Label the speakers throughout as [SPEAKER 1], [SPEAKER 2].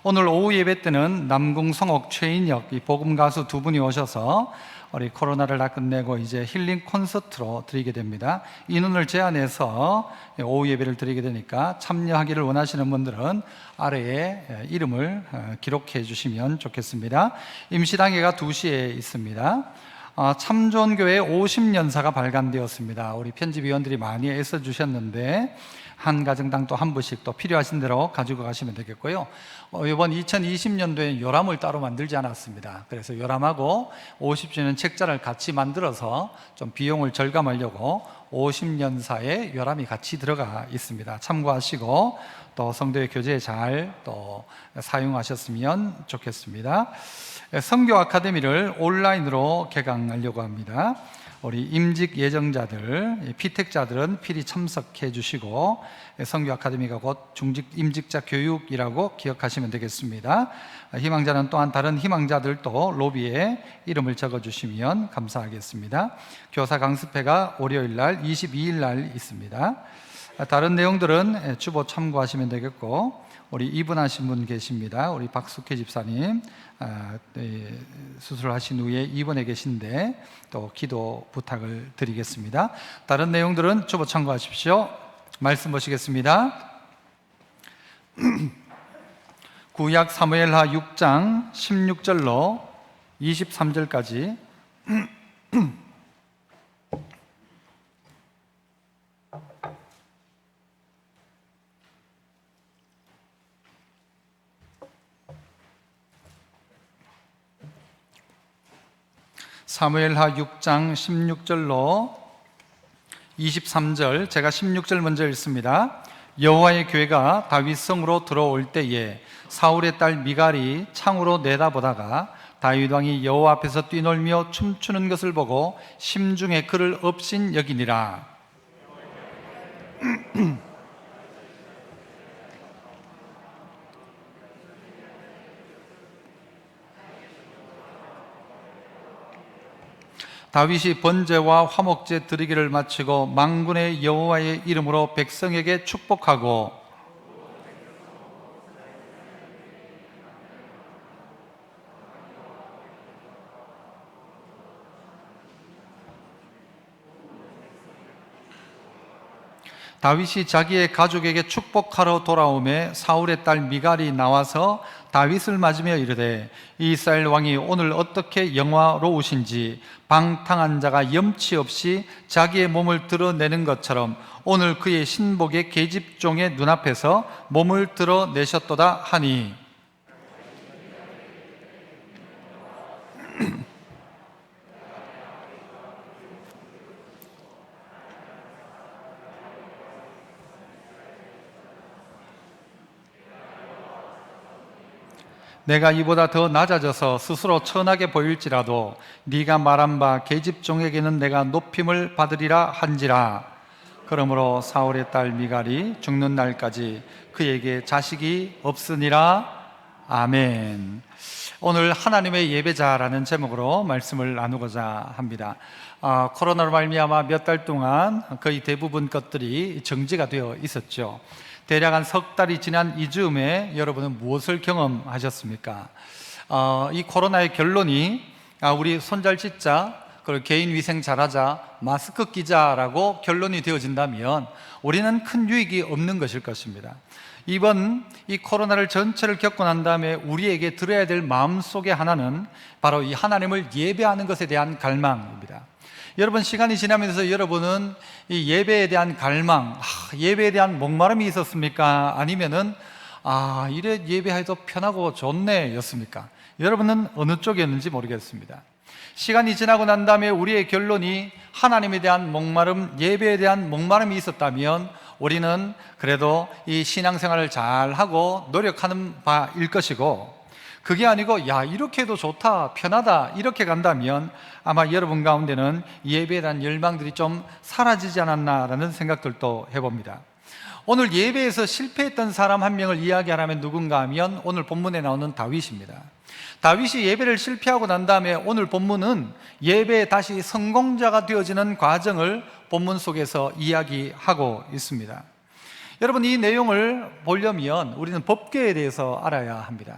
[SPEAKER 1] 오늘 오후 예배 때는 남궁 성옥 최인혁 이 복음 가수 두 분이 오셔서 우리 코로나를 다 끝내고 이제 힐링 콘서트로 드리게 됩니다. 인원을 제한해서 오후 예배를 드리게 되니까 참여하기를 원하시는 분들은 아래에 이름을 기록해 주시면 좋겠습니다. 임시당회가 2시에 있습니다. 참존교회 50년사가 발간되었습니다. 우리 편집위원들이 많이 애써주셨는데 한 가정당 또 한 부씩 또 필요하신 대로 가지고 가시면 되겠고요. 이번 2020년도에 요람을 따로 만들지 않았습니다. 그래서 요람하고 50주년 책자를 같이 만들어서 좀 비용을 절감하려고 50년사에 요람이 같이 들어가 있습니다. 참고하시고 또 성도의 교제에 잘 또 사용하셨으면 좋겠습니다. 선교 아카데미를 온라인으로 개강하려고 합니다. 우리 임직 예정자들, 피택자들은 필히 참석해 주시고 선교 아카데미가 곧 중직 임직자 교육이라고 기억하시면 되겠습니다. 희망자는 또한 다른 희망자들도 로비에 이름을 적어 주시면 감사하겠습니다. 교사 강습회가 월요일 날 22일 날 있습니다. 다른 내용들은 주보 참고하시면 되겠고, 우리 입원하신 분 계십니다. 우리 박숙혜 집사님 수술하신 후에 입원해 계신데 또 기도 부탁을 드리겠습니다. 다른 내용들은 주보 참고하십시오. 말씀 보시겠습니다. 구약 사무엘하 6장 16절로 23절까지 사무엘하 6장 16절로 23절, 제가 16절 먼저 읽습니다. 여호와의 교회가 다윗성으로 들어올 때에 사울의 딸 미갈이 창으로 내다보다가 다윗 왕이 여호와 앞에서 뛰놀며 춤추는 것을 보고 심중에 그를 업신 여기니라. 다윗이 번제와 화목제 드리기를 마치고 만군의 여호와의 이름으로 백성에게 축복하고 다윗이 자기의 가족에게 축복하러 돌아오매 사울의 딸 미갈이 나와서 다윗을 맞으며 이르되 이스라엘 왕이 오늘 어떻게 영화로우신지 방탕한 자가 염치 없이 자기의 몸을 드러내는 것처럼 오늘 그의 신복의 계집종의 눈앞에서 몸을 드러내셨도다 하니 내가 이보다 더 낮아져서 스스로 천하게 보일지라도 네가 말한 바 계집종에게는 내가 높임을 받으리라 한지라. 그러므로 사울의 딸 미갈이 죽는 날까지 그에게 자식이 없으니라. 아멘. 오늘 하나님의 예배자라는 제목으로 말씀을 나누고자 합니다. 코로나로 말미암아 몇 달 동안 거의 대부분 것들이 정지가 되어 있었죠. 대략 한 석 달이 지난 이즈음에 여러분은 무엇을 경험하셨습니까? 이 코로나의 결론이 우리 손 잘 씻자, 그리고 개인 위생 잘하자, 마스크 끼자라고 결론이 되어진다면 우리는 큰 유익이 없는 것일 것입니다. 이번 이 코로나를 전체를 겪고 난 다음에 우리에게 들어야 될 마음속의 하나는 바로 이 하나님을 예배하는 것에 대한 갈망입니다. 여러분, 시간이 지나면서 여러분은 이 예배에 대한 갈망, 예배에 대한 목마름이 있었습니까? 아니면은 이래 예배해도 편하고 좋네 였습니까? 여러분은 어느 쪽이었는지 모르겠습니다. 시간이 지나고 난 다음에 우리의 결론이 하나님에 대한 목마름, 예배에 대한 목마름이 있었다면 우리는 그래도 이 신앙생활을 잘하고 노력하는 바일 것이고, 그게 아니고 이렇게 해도 좋다, 편하다 이렇게 간다면 아마 여러분 가운데는 예배에 대한 열망들이 좀 사라지지 않았나라는 생각들도 해봅니다. 오늘 예배에서 실패했던 사람 한 명을 이야기하라면 누군가 하면 오늘 본문에 나오는 다윗입니다. 다윗이 예배를 실패하고 난 다음에 오늘 본문은 예배에 다시 성공자가 되어지는 과정을 본문 속에서 이야기하고 있습니다. 여러분, 이 내용을 보려면 우리는 법궤에 대해서 알아야 합니다.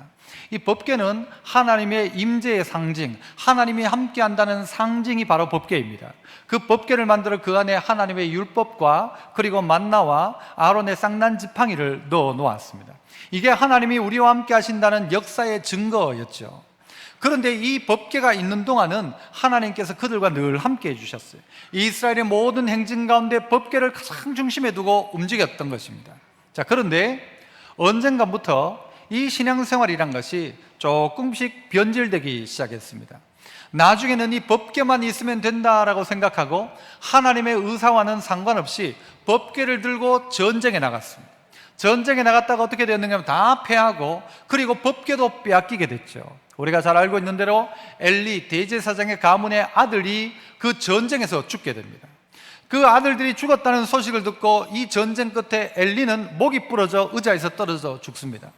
[SPEAKER 1] 이 법궤는 하나님의 임재의 상징, 하나님이 함께한다는 상징이 바로 법궤입니다. 그 법궤를 만들어 그 안에 하나님의 율법과 그리고 만나와 아론의 쌍난 지팡이를 넣어 놓았습니다. 이게 하나님이 우리와 함께 하신다는 역사의 증거였죠. 그런데 이 법궤가 있는 동안은 하나님께서 그들과 늘 함께 해주셨어요. 이스라엘의 모든 행진 가운데 법궤를 가장 중심에 두고 움직였던 것입니다. 자, 그런데 언젠가부터 이 신앙생활이란 것이 조금씩 변질되기 시작했습니다. 나중에는 이 법궤만 있으면 된다라고 생각하고 하나님의 의사와는 상관없이 법궤를 들고 전쟁에 나갔습니다. 전쟁에 나갔다가 어떻게 되었는가 하면 다 패하고, 그리고 법궤도 빼앗기게 됐죠. 우리가 잘 알고 있는 대로 엘리 대제사장의 가문의 아들이 그 전쟁에서 죽게 됩니다. 그 아들들이 죽었다는 소식을 듣고 이 전쟁 끝에 엘리는 목이 부러져 의자에서 떨어져 죽습니다.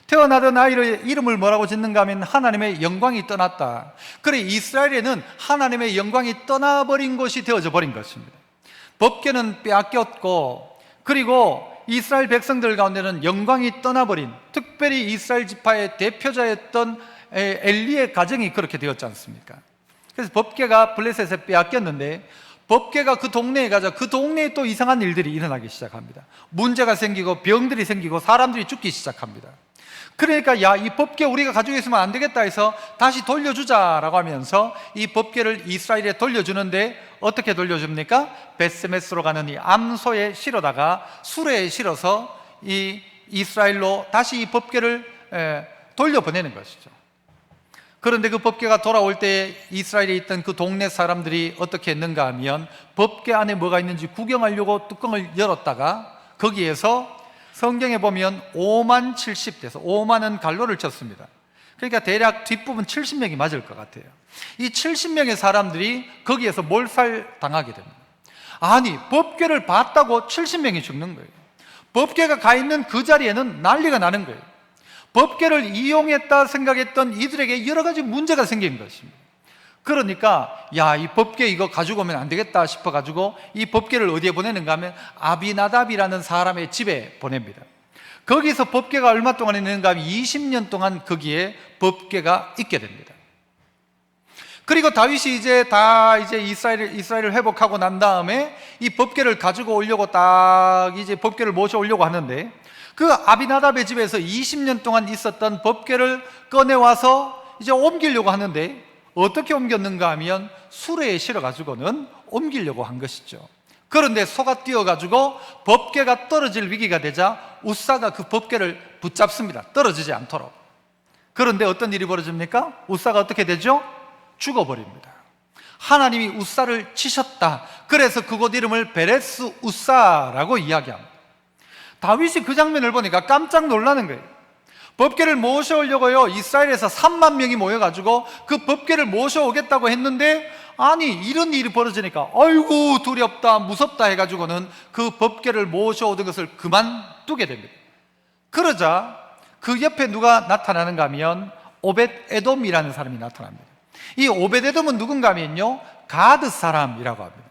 [SPEAKER 1] 태어나던 아이의 이름을 뭐라고 짓는가 하면 하나님의 영광이 떠났다. 그래, 이스라엘에는 하나님의 영광이 떠나버린 곳이 되어져 버린 것입니다. 법궤는 빼앗겼고, 그리고 이스라엘 백성들 가운데는 영광이 떠나버린, 특별히 이스라엘 지파의 대표자였던 엘리의 가정이 그렇게 되었지 않습니까? 그래서 법궤가 블레셋에 빼앗겼는데, 법궤가 그 동네에 가자 그 동네에 또 이상한 일들이 일어나기 시작합니다. 문제가 생기고 병들이 생기고 사람들이 죽기 시작합니다. 그러니까 야, 이 법궤 우리가 가지고 있으면 안 되겠다 해서 다시 돌려주자라고 하면서 이 법궤를 이스라엘에 돌려주는데, 어떻게 돌려줍니까? 벳세메스로 가는 이 암소에 실어다가 수레에 실어서 이 이스라엘로 다시 이 법궤를 돌려보내는 것이죠. 그런데 그 법궤가 돌아올 때 이스라엘에 있던 그 동네 사람들이 어떻게 했는가 하면, 법궤 안에 뭐가 있는지 구경하려고 뚜껑을 열었다가 거기에서 성경에 보면 5만 70대에서 5만은 갈로를 쳤습니다. 그러니까 대략 뒷부분 70명이 맞을 것 같아요. 이 70명의 사람들이 거기에서 몰살당하게 됩니다. 아니, 법궤를 봤다고 70명이 죽는 거예요. 법궤가 가 있는 그 자리에는 난리가 나는 거예요. 법궤를 이용했다 생각했던 이들에게 여러 가지 문제가 생긴 것입니다. 그러니까 야, 이 법궤 이거 가지고 오면 안 되겠다 싶어가지고 이 법궤를 어디에 보내는가 하면 아비나답이라는 사람의 집에 보냅니다. 거기서 법궤가 얼마 동안 있는가 하면 20년 동안 거기에 법궤가 있게 됩니다. 그리고 다윗이 이제 이스라엘을 회복하고 난 다음에 이 법궤를 가지고 오려고 이제 법궤를 모셔오려고 하는데, 그 아비나답의 집에서 20년 동안 있었던 법궤를 꺼내와서 이제 옮기려고 하는데, 어떻게 옮겼는가 하면 수레에 실어가지고는 옮기려고 한 것이죠. 그런데 소가 뛰어가지고 법궤가 떨어질 위기가 되자 우사가 그 법궤를 붙잡습니다. 떨어지지 않도록. 그런데 어떤 일이 벌어집니까? 우사가 어떻게 되죠? 죽어버립니다. 하나님이 우사를 치셨다. 그래서 그곳 이름을 베레스 우사라고 이야기합니다. 다윗이 그 장면을 보니까 깜짝 놀라는 거예요. 법궤를 모셔오려고요, 이스라엘에서 3만 명이 모여가지고 그 법궤를 모셔오겠다고 했는데, 아니, 이런 일이 벌어지니까 아이고 두렵다 무섭다 해가지고는 그 법궤를 모셔오던 것을 그만두게 됩니다. 그러자 그 옆에 누가 나타나는가 하면 오벳 에돔이라는 사람이 나타납니다. 이 오벳 에돔은 누군가 하면요, 가드 사람이라고 합니다.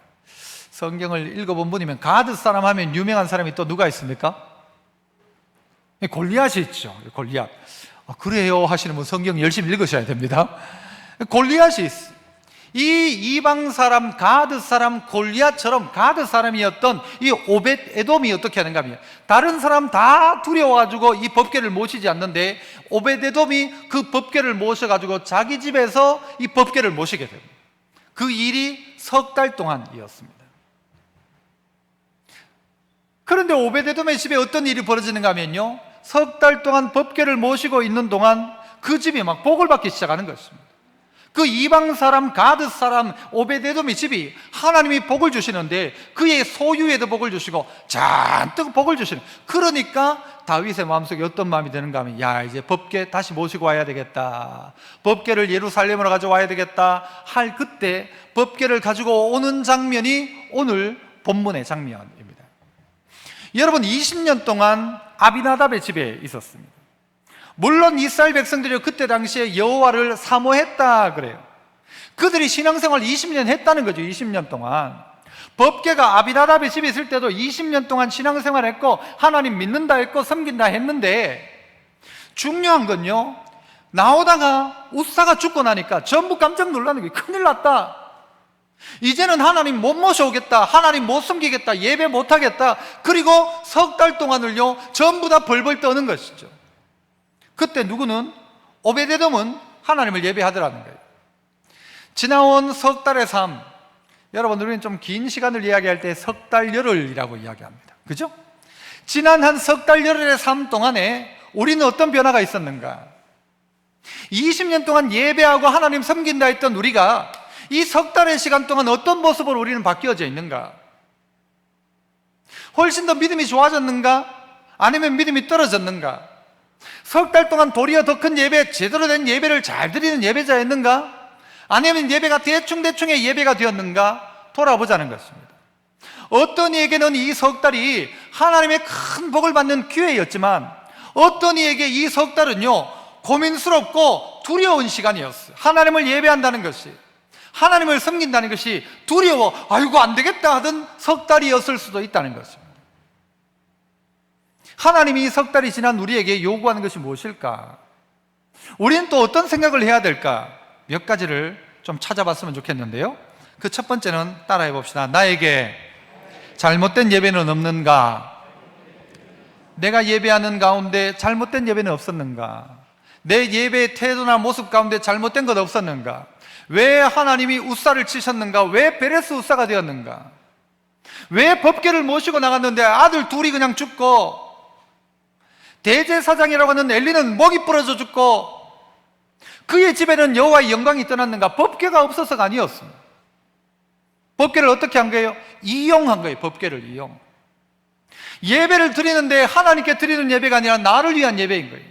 [SPEAKER 1] 성경을 읽어본 분이면 가드 사람 하면 유명한 사람이 또 누가 있습니까? 골리앗이 있죠. 골리앗. 그래요 하시는 분 성경 열심히 읽으셔야 됩니다. 골리앗이 있어요. 이 이방 사람, 가드 사람 골리앗처럼 가드 사람이었던 이 오벳 에돔이 어떻게 하는가 하면, 다른 사람 다 두려워가지고 이 법궤를 모시지 않는데 오벳 에돔이 그 법궤를 모셔가지고 자기 집에서 이 법궤를 모시게 됩니다. 그 일이 석 달 동안이었습니다. 그런데 오벳 에돔의 집에 어떤 일이 벌어지는가 하면요, 석 달 동안 법궤를 모시고 있는 동안 그 집이 막 복을 받기 시작하는 것입니다. 그 이방 사람, 가드 사람 오벳 에돔의 집이 하나님이 복을 주시는데 그의 소유에도 복을 주시고 잔뜩 복을 주시는, 그러니까 다윗의 마음속에 어떤 마음이 드는가 하면, 야, 이제 법궤 다시 모시고 와야 되겠다, 법궤를 예루살렘으로 가져와야 되겠다 할 그때 법궤를 가지고 오는 장면이 오늘 본문의 장면입니다. 여러분, 20년 동안 아비나답의 집에 있었습니다. 물론 이스라엘 백성들이 그때 당시에 여호와를 사모했다 그래요. 그들이 신앙생활 20년 했다는 거죠. 20년 동안 법궤가 아비나답의 집에 있을 때도 20년 동안 신앙생활을 했고 하나님 믿는다 했고 섬긴다 했는데, 중요한 건요, 나오다가 우사가 죽고 나니까 전부 깜짝 놀라는 거예요. 큰일 났다, 이제는 하나님 못 모셔오겠다, 하나님 못 섬기겠다, 예배 못 하겠다. 그리고 석 달 동안을요 전부 다 벌벌 떠는 것이죠. 그때 누구는, 오베데돔은 하나님을 예배하더라는 거예요. 지나온 석 달의 삶, 여러분, 우리는 좀 긴 시간을 이야기할 때 석 달 열흘이라고 이야기합니다. 그죠? 지난 한 석 달 열흘의 삶 동안에 우리는 어떤 변화가 있었는가? 20년 동안 예배하고 하나님 섬긴다 했던 우리가 이 석 달의 시간 동안 어떤 모습으로 우리는 바뀌어져 있는가? 훨씬 더 믿음이 좋아졌는가? 아니면 믿음이 떨어졌는가? 석 달 동안 도리어 더 큰 예배, 제대로 된 예배를 잘 드리는 예배자였는가? 아니면 예배가 대충대충의 예배가 되었는가? 돌아보자는 것입니다. 어떤 이에게는 이 석 달이 하나님의 큰 복을 받는 기회였지만, 어떤 이에게 이 석 달은요 고민스럽고 두려운 시간이었어요. 하나님을 예배한다는 것이, 하나님을 섬긴다는 것이 두려워, 아이고 안 되겠다 하던 석 달이었을 수도 있다는 것입니다. 하나님이 이 석 달이 지난 우리에게 요구하는 것이 무엇일까? 우리는 또 어떤 생각을 해야 될까? 몇 가지를 좀 찾아봤으면 좋겠는데요, 그 첫 번째는 따라해 봅시다. 나에게 잘못된 예배는 없는가? 내가 예배하는 가운데 잘못된 예배는 없었는가? 내 예배의 태도나 모습 가운데 잘못된 것 없었는가? 왜 하나님이 우사를 치셨는가? 왜 베레스 우사가 되었는가? 왜 법궤를 모시고 나갔는데 아들 둘이 그냥 죽고, 대제사장이라고 하는 엘리는 목이 부러져 죽고, 그의 집에는 여호와의 영광이 떠났는가? 법궤가 없어서가 아니었습니다. 법궤를 어떻게 한 거예요? 이용한 거예요. 법궤를 이용. 예배를 드리는데 하나님께 드리는 예배가 아니라 나를 위한 예배인 거예요.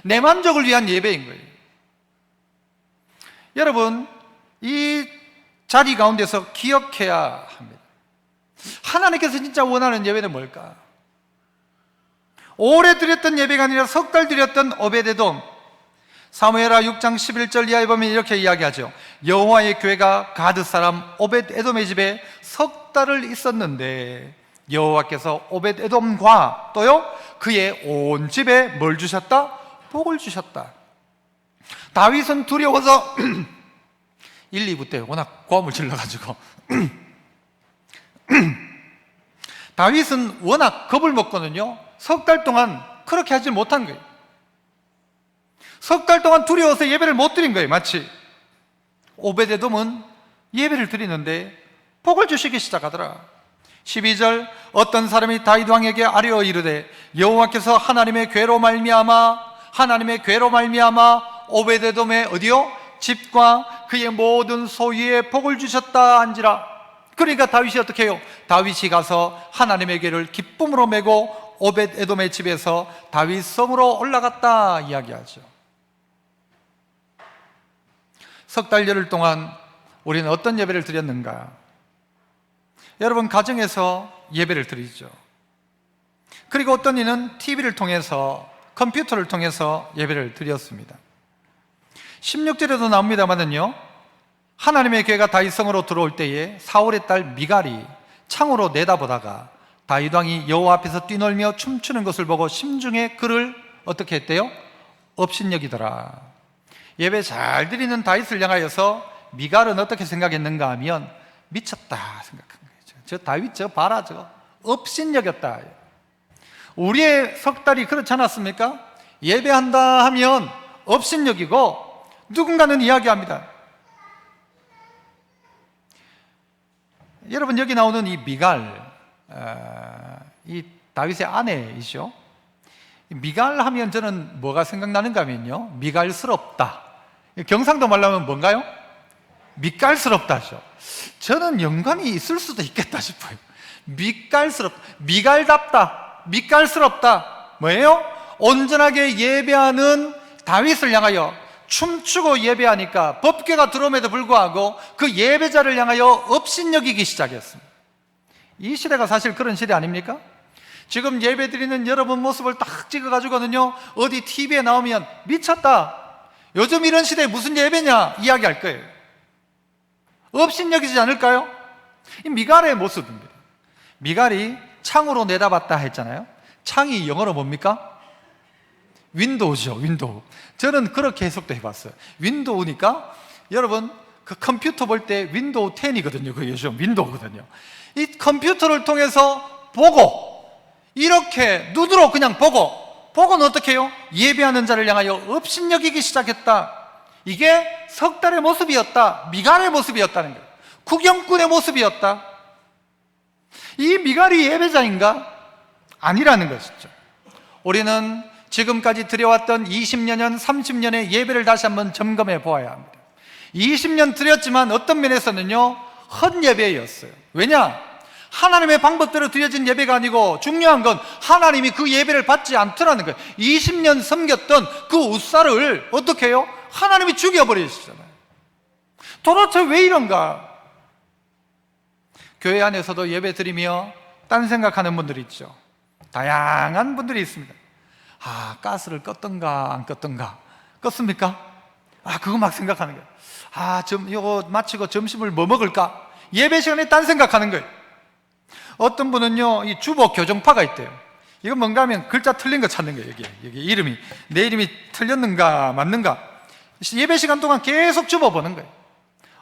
[SPEAKER 1] 내 만족을 위한 예배인 거예요. 여러분, 이 자리 가운데서 기억해야 합니다. 하나님께서 진짜 원하는 예배는 뭘까? 오래 드렸던 예배가 아니라 석 달 드렸던 오베데돔. 사무엘하 6장 11절 이하에 보면 이렇게 이야기하죠. 여호와의 교회가 가드 사람 오벳에돔의 집에 석 달을 있었는데 여호와께서 오벳에돔과 또요 그의 온 집에 뭘 주셨다? 복을 주셨다. 다윗은 두려워서 1, 2부 때 워낙 고함을 질러가지고 다윗은 워낙 겁을 먹거든요. 석 달 동안 그렇게 하지 못한 거예요. 석 달 동안 두려워서 예배를 못 드린 거예요. 마치 오베데돔은 예배를 드리는데 복을 주시기 시작하더라. 12절, 어떤 사람이 다윗 왕에게 아뢰어 이르되 여호와께서 하나님의 괴로 말미암아 오베데돔의 어디요? 집과 그의 모든 소유에 복을 주셨다 한지라. 그러니까 다윗이 어떻게 해요? 다윗이 가서 하나님의 괴를 기쁨으로 메고 오벳에돔의 집에서 다윗 성으로 올라갔다 이야기하죠. 석 달 열흘 동안 우리는 어떤 예배를 드렸는가? 여러분, 가정에서 예배를 드리죠. 그리고 어떤 이는 TV를 통해서, 컴퓨터를 통해서 예배를 드렸습니다. 16절에도 나옵니다만은요, 하나님의 괴가 다윗 성으로 들어올 때에 사울의 딸 미갈이 창으로 내다보다가 다윗 왕이 여호와 앞에서 뛰놀며 춤추는 것을 보고 심중에 그를 어떻게 했대요? 업신여기더라. 예배 잘 드리는 다윗을 향하여서 미갈은 어떻게 생각했는가 하면 미쳤다 생각한 거죠. 저 다윗 저 봐라, 저 업신여겼다. 우리의 석 달이 그렇지 않았습니까? 예배한다 하면 업신여기고 누군가는 이야기합니다. 여러분, 여기 나오는 이 미갈, 이 다윗의 아내이죠. 미갈 하면 저는 뭐가 생각나는가 하면요, 미갈스럽다. 경상도 말로 하면 뭔가요? 밑갈스럽다죠. 저는 연관이 있을 수도 있겠다 싶어요. 밑갈스럽다, 미갈답다, 밑갈스럽다. 뭐예요? 온전하게 예배하는 다윗을 향하여 춤추고 예배하니까 법궤가 들어옴에도 불구하고 그 예배자를 향하여 업신여기기 시작했습니다. 이 시대가 사실 그런 시대 아닙니까? 지금 예배 드리는 여러분 모습을 딱 찍어가지고는요, 어디 TV에 나오면 미쳤다, 요즘 이런 시대에 무슨 예배냐 이야기할 거예요. 업신여기지 않을까요? 이 미갈의 모습입니다. 미갈이 창으로 내다봤다 했잖아요. 창이 영어로 뭡니까? 윈도우죠, 윈도우. 저는 그렇게 해석도 해봤어요. 윈도우니까 여러분 그 컴퓨터 볼 때 윈도우 10이거든요. 그 요즘 윈도우거든요. 이 컴퓨터를 통해서 보고, 이렇게 눈으로 그냥 보고는 어떻게 해요? 예배하는 자를 향하여 업신여기기 시작했다. 이게 석 달의 모습이었다. 미갈의 모습이었다는 거예요. 구경꾼의 모습이었다. 이 미갈이 예배자인가? 아니라는 것이죠. 우리는 지금까지 드려왔던 20여 년, 30년의 예배를 다시 한번 점검해 보아야 합니다. 20년 드렸지만 어떤 면에서는요, 헛예배였어요. 왜냐? 하나님의 방법대로 드려진 예배가 아니고 중요한 건 하나님이 그 예배를 받지 않더라는 거예요. 20년 섬겼던 그 우사를 어떻게 해요? 하나님이 죽여버리시잖아요. 도대체 왜 이런가? 교회 안에서도 예배 드리며 딴 생각하는 분들이 있죠. 다양한 분들이 있습니다. 가스를 껐던가 안 껐던가. 껐습니까? 그거 막 생각하는 거예요. 이거 마치고 점심을 뭐 먹을까? 예배 시간에 딴 생각하는 거예요. 어떤 분은요, 이 주보 교정파가 있대요. 이거 뭔가 하면 글자 틀린 거 찾는 거예요. 여기 이름이, 내 이름이 틀렸는가 맞는가. 예배 시간 동안 계속 주보 보는 거예요.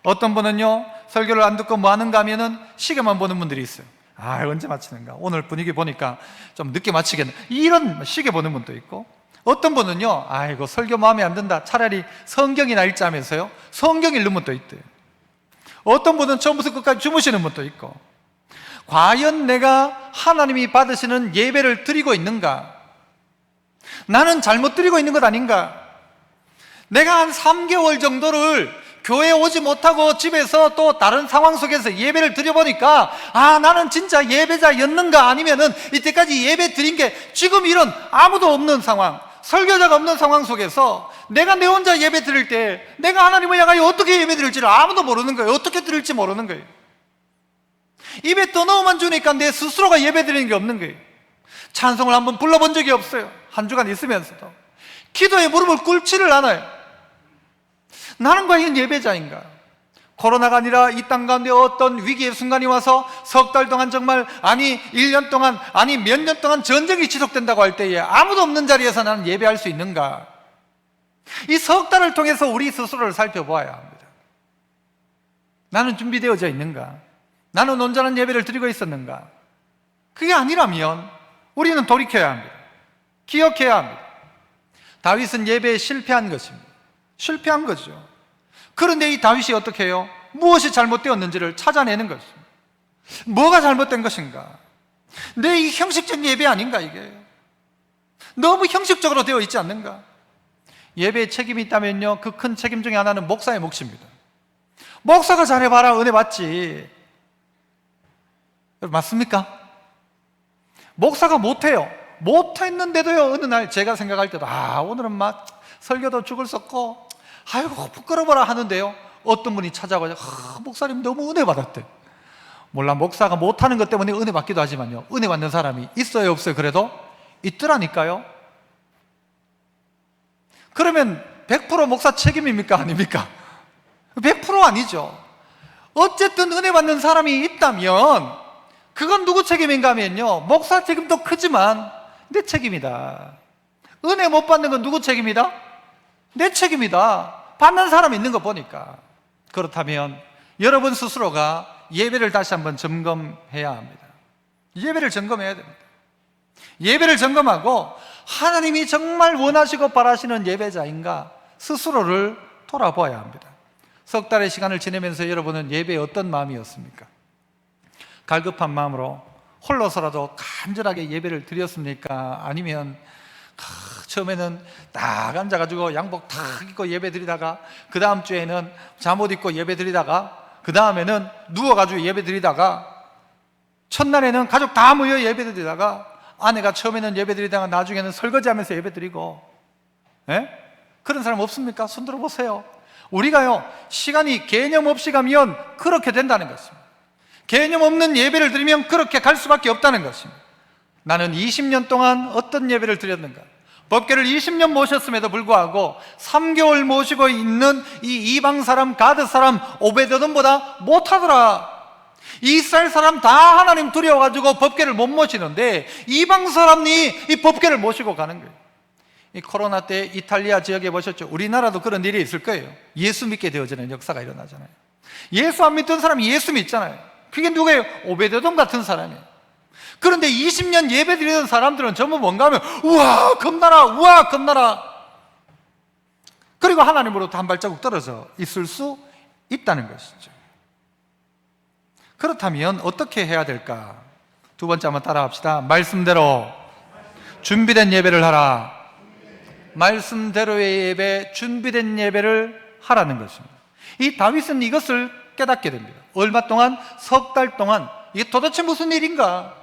[SPEAKER 1] 어떤 분은요, 설교를 안 듣고 뭐 하는가 하면은 시계만 보는 분들이 있어요. 언제 마치는가? 오늘 분위기 보니까 좀 늦게 마치겠네. 이런 시계 보는 분도 있고, 어떤 분은요, 이거 설교 마음에 안 든다. 차라리 성경이나 읽자면서요, 성경 읽는 분도 있대요. 어떤 분은 처음부터 끝까지 주무시는 분도 있고. 과연 내가 하나님이 받으시는 예배를 드리고 있는가? 나는 잘못 드리고 있는 것 아닌가? 내가 한 3개월 정도를 교회에 오지 못하고 집에서 또 다른 상황 속에서 예배를 드려보니까 나는 진짜 예배자였는가? 아니면은 이때까지 예배 드린 게 지금 이런 아무도 없는 상황, 설교자가 없는 상황 속에서 내가 내 혼자 예배 드릴 때 내가 하나님을 향하여 어떻게 예배 드릴지를 아무도 모르는 거예요. 어떻게 드릴지 모르는 거예요. 입에 떠넣어만 주니까 내 스스로가 예배 드리는 게 없는 거예요. 찬송을 한번 불러본 적이 없어요. 한 주간 있으면서도 기도에 무릎을 꿇지를 않아요. 나는 과연 예배자인가? 코로나가 아니라 이 땅 가운데 어떤 위기의 순간이 와서 석 달 동안 정말 1년 동안 몇 년 동안 전쟁이 지속된다고 할 때에 아무도 없는 자리에서 나는 예배할 수 있는가? 이 석 달을 통해서 우리 스스로를 살펴보아야 합니다. 나는 준비되어져 있는가? 나는 온전한 예배를 드리고 있었는가? 그게 아니라면 우리는 돌이켜야 합니다. 기억해야 합니다. 다윗은 예배에 실패한 것입니다. 실패한 거죠. 그런데 이 다윗이 어떻게 해요? 무엇이 잘못되었는지를 찾아내는 것입니다. 뭐가 잘못된 것인가? 내 이 형식적 예배 아닌가 이게? 너무 형식적으로 되어 있지 않는가? 예배에 책임이 있다면요, 그 큰 책임 중에 하나는 목사의 몫입니다. 목사가 잘해봐라 은혜 받지. 맞습니까? 목사가 못해요. 못했는데도요, 어느 날 제가 생각할 때도 오늘은 막 설교도 죽을 썼고 아이고 부끄러워라 하는데요, 어떤 분이 찾아와서 목사님 너무 은혜 받았대. 몰라, 목사가 못하는 것 때문에 은혜 받기도 하지만요, 은혜 받는 사람이 있어요 없어요? 그래도 있더라니까요. 그러면 100% 목사 책임입니까? 아닙니까? 100% 아니죠. 어쨌든 은혜 받는 사람이 있다면 그건 누구 책임인가 하면요, 목사 책임도 크지만 내 책임이다. 은혜 못 받는 건 누구 책임이다? 내 책임이다. 받는 사람이 있는 거 보니까. 그렇다면 여러분 스스로가 예배를 다시 한번 점검해야 합니다. 예배를 점검해야 됩니다. 예배를 점검하고 하나님이 정말 원하시고 바라시는 예배자인가 스스로를 돌아봐야 합니다. 석 달의 시간을 지내면서 여러분은 예배에 어떤 마음이었습니까? 갈급한 마음으로 홀로서라도 간절하게 예배를 드렸습니까? 아니면 처음에는 딱 앉아가지고 양복 탁 입고 예배 드리다가, 그 다음 주에는 잠옷 입고 예배 드리다가, 그 다음에는 누워가지고 예배 드리다가, 첫날에는 가족 다 모여 예배 드리다가, 아내가 처음에는 예배 드리다가 나중에는 설거지하면서 예배 드리고, 그런 사람 없습니까? 손 들어보세요. 우리가요, 시간이 개념 없이 가면 그렇게 된다는 것입니다. 개념 없는 예배를 드리면 그렇게 갈 수밖에 없다는 것입니다. 나는 20년 동안 어떤 예배를 드렸는가? 법궤를 20년 모셨음에도 불구하고 3개월 모시고 있는 이 이방 사람, 가드 사람 오베드돔보다 못하더라. 이스라엘 사람 다 하나님 두려워가지고 법궤를 못 모시는데 이방 사람이 이 법궤를 모시고 가는 거예요. 이 코로나 때 이탈리아 지역에 보셨죠? 우리나라도 그런 일이 있을 거예요. 예수 믿게 되어지는 역사가 일어나잖아요. 예수 안 믿던 사람이 예수 믿잖아요. 그게 누구예요? 오베데돔 같은 사람이에요. 그런데 20년 예배 드리던 사람들은 전부 뭔가 하면 우와 겁나라, 우와 겁나라. 그리고 하나님으로부터 한 발자국 떨어져 있을 수 있다는 것이죠. 그렇다면 어떻게 해야 될까? 두 번째 한번 따라합시다. 말씀대로 준비된 예배를 하라. 말씀대로의 예배, 준비된 예배를 하라는 것입니다. 이 다윗은 이것을 깨닫게 됩니다. 얼마 동안? 석 달 동안 이게 도대체 무슨 일인가?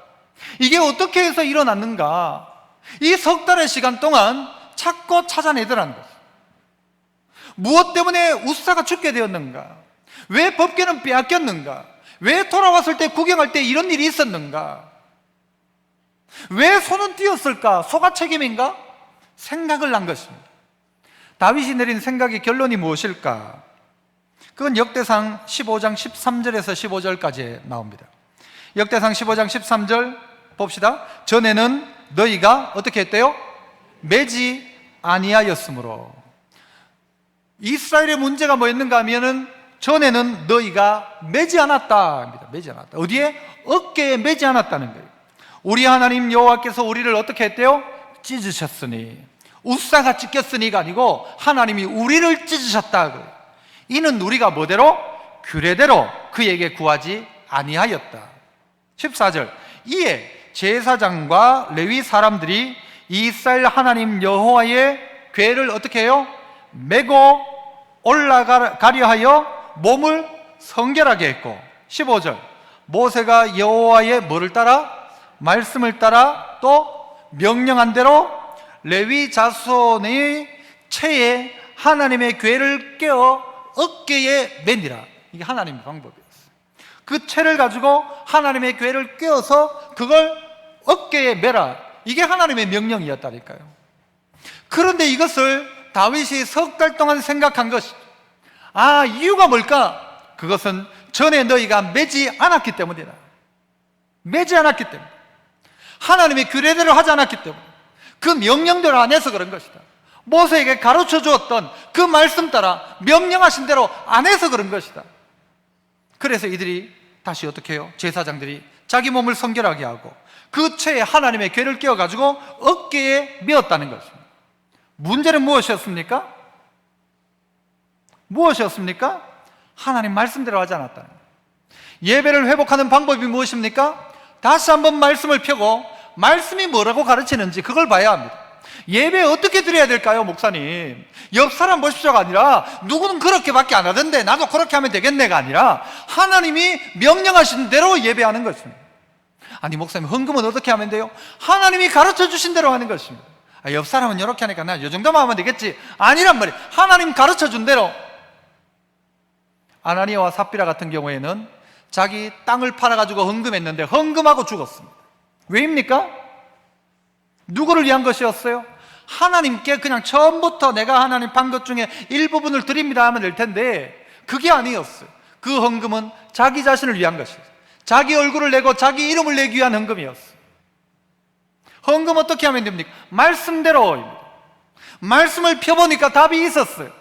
[SPEAKER 1] 이게 어떻게 해서 일어났는가? 이 석 달의 시간 동안 찾고 찾아내더라는 것입니다. 무엇 때문에 우사가 죽게 되었는가? 왜 법궤는 빼앗겼는가? 왜 돌아왔을 때 구경할 때 이런 일이 있었는가? 왜 손은 띄었을까? 소가 책임인가? 생각을 한 것입니다. 다윗이 내린 생각의 결론이 무엇일까? 그건 역대상 15장 13절에서 15절까지 나옵니다. 역대상 15장 13절 봅시다. 전에는 너희가 어떻게 했대요? 매지 아니하였으므로. 이스라엘의 문제가 뭐였는가 하면은 전에는 너희가 매지 않았다. 매지 않았다. 어디에? 어깨에 매지 않았다는 거예요. 우리 하나님 여호와께서 우리를 어떻게 했대요? 찢으셨으니. 우사가 찢겼으니가 아니고 하나님이 우리를 찢으셨다. 이는 우리가 뭐대로? 규례대로 그에게 구하지 아니하였다. 14절. 이에 제사장과 레위 사람들이 이스라엘 하나님 여호와의 궤를 어떻게 해요? 메고 올라가려 하여 몸을 성결하게 했고, 15절. 모세가 여호와의 뭐를 따라? 말씀을 따라 또 명령한 대로 레위 자손의 체에 하나님의 궤를 껴 어깨에 매니라. 이게 하나님의 방법이었어요. 그 채를 가지고 하나님의 궤를 껴서 그걸 어깨에 매라. 이게 하나님의 명령이었다니까요. 그런데 이것을 다윗이 석 달 동안 생각한 것이, 이유가 뭘까? 그것은 전에 너희가 매지 않았기 때문이다. 매지 않았기 때문에, 하나님의 규례대로 하지 않았기 때문에, 그 명령대로 안 해서 그런 것이다. 모세에게 가르쳐 주었던 그 말씀 따라 명령하신 대로 안 해서 그런 것이다. 그래서 이들이 다시 어떻게 해요? 제사장들이 자기 몸을 성결하게 하고 그 채에 하나님의 궤를 끼워가지고 어깨에 메었다는 것입니다. 문제는 무엇이었습니까? 무엇이었습니까? 하나님 말씀대로 하지 않았다는 거예요. 예배를 회복하는 방법이 무엇입니까? 다시 한번 말씀을 펴고 말씀이 뭐라고 가르치는지 그걸 봐야 합니다. 예배 어떻게 드려야 될까요, 목사님? 옆 사람 보십시오가 아니라 누구는 그렇게밖에 안 하던데 나도 그렇게 하면 되겠네가 아니라 하나님이 명령하신 대로 예배하는 것입니다. 아니 목사님, 헌금은 어떻게 하면 돼요? 하나님이 가르쳐 주신 대로 하는 것입니다. 옆 사람은 이렇게 하니까 나 이 정도만 하면 되겠지, 아니란 말이에요. 하나님 가르쳐 준 대로. 아나니아와 삽비라 같은 경우에는 자기 땅을 팔아가지고 헌금했는데 헌금하고 죽었습니다. 왜입니까? 누구를 위한 것이었어요? 하나님께 그냥 처음부터 내가 하나님 판 것 중에 일부분을 드립니다 하면 될 텐데 그게 아니었어요. 그 헌금은 자기 자신을 위한 것이었어요. 자기 얼굴을 내고 자기 이름을 내기 위한 헌금이었어요. 헌금 어떻게 하면 됩니까? 말씀대로입니다. 말씀을 펴보니까 답이 있었어요.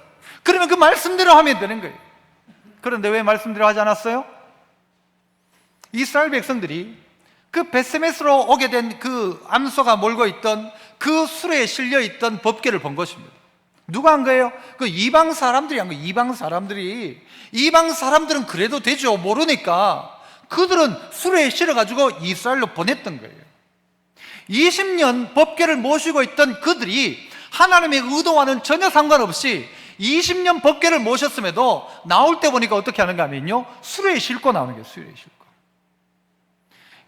[SPEAKER 1] 그러면 그 말씀대로 하면 되는 거예요. 그런데 왜 말씀대로 하지 않았어요? 이스라엘 백성들이 그 베세메스로 오게 된 그 암소가 몰고 있던 그 수레에 실려 있던 법궤를 본 것입니다. 누가 한 거예요? 그 이방 사람들이 한 거예요. 이방 사람들은 그래도 되죠. 모르니까 그들은 수레에 실어가지고 이스라엘로 보냈던 거예요. 20년 법궤를 모시고 있던 그들이 하나님의 의도와는 전혀 상관없이 20년 법궤를 모셨음에도 나올 때 보니까 어떻게 하는가 하면요, 수레에 싣고 나오는 거예요. 수레에 싣고.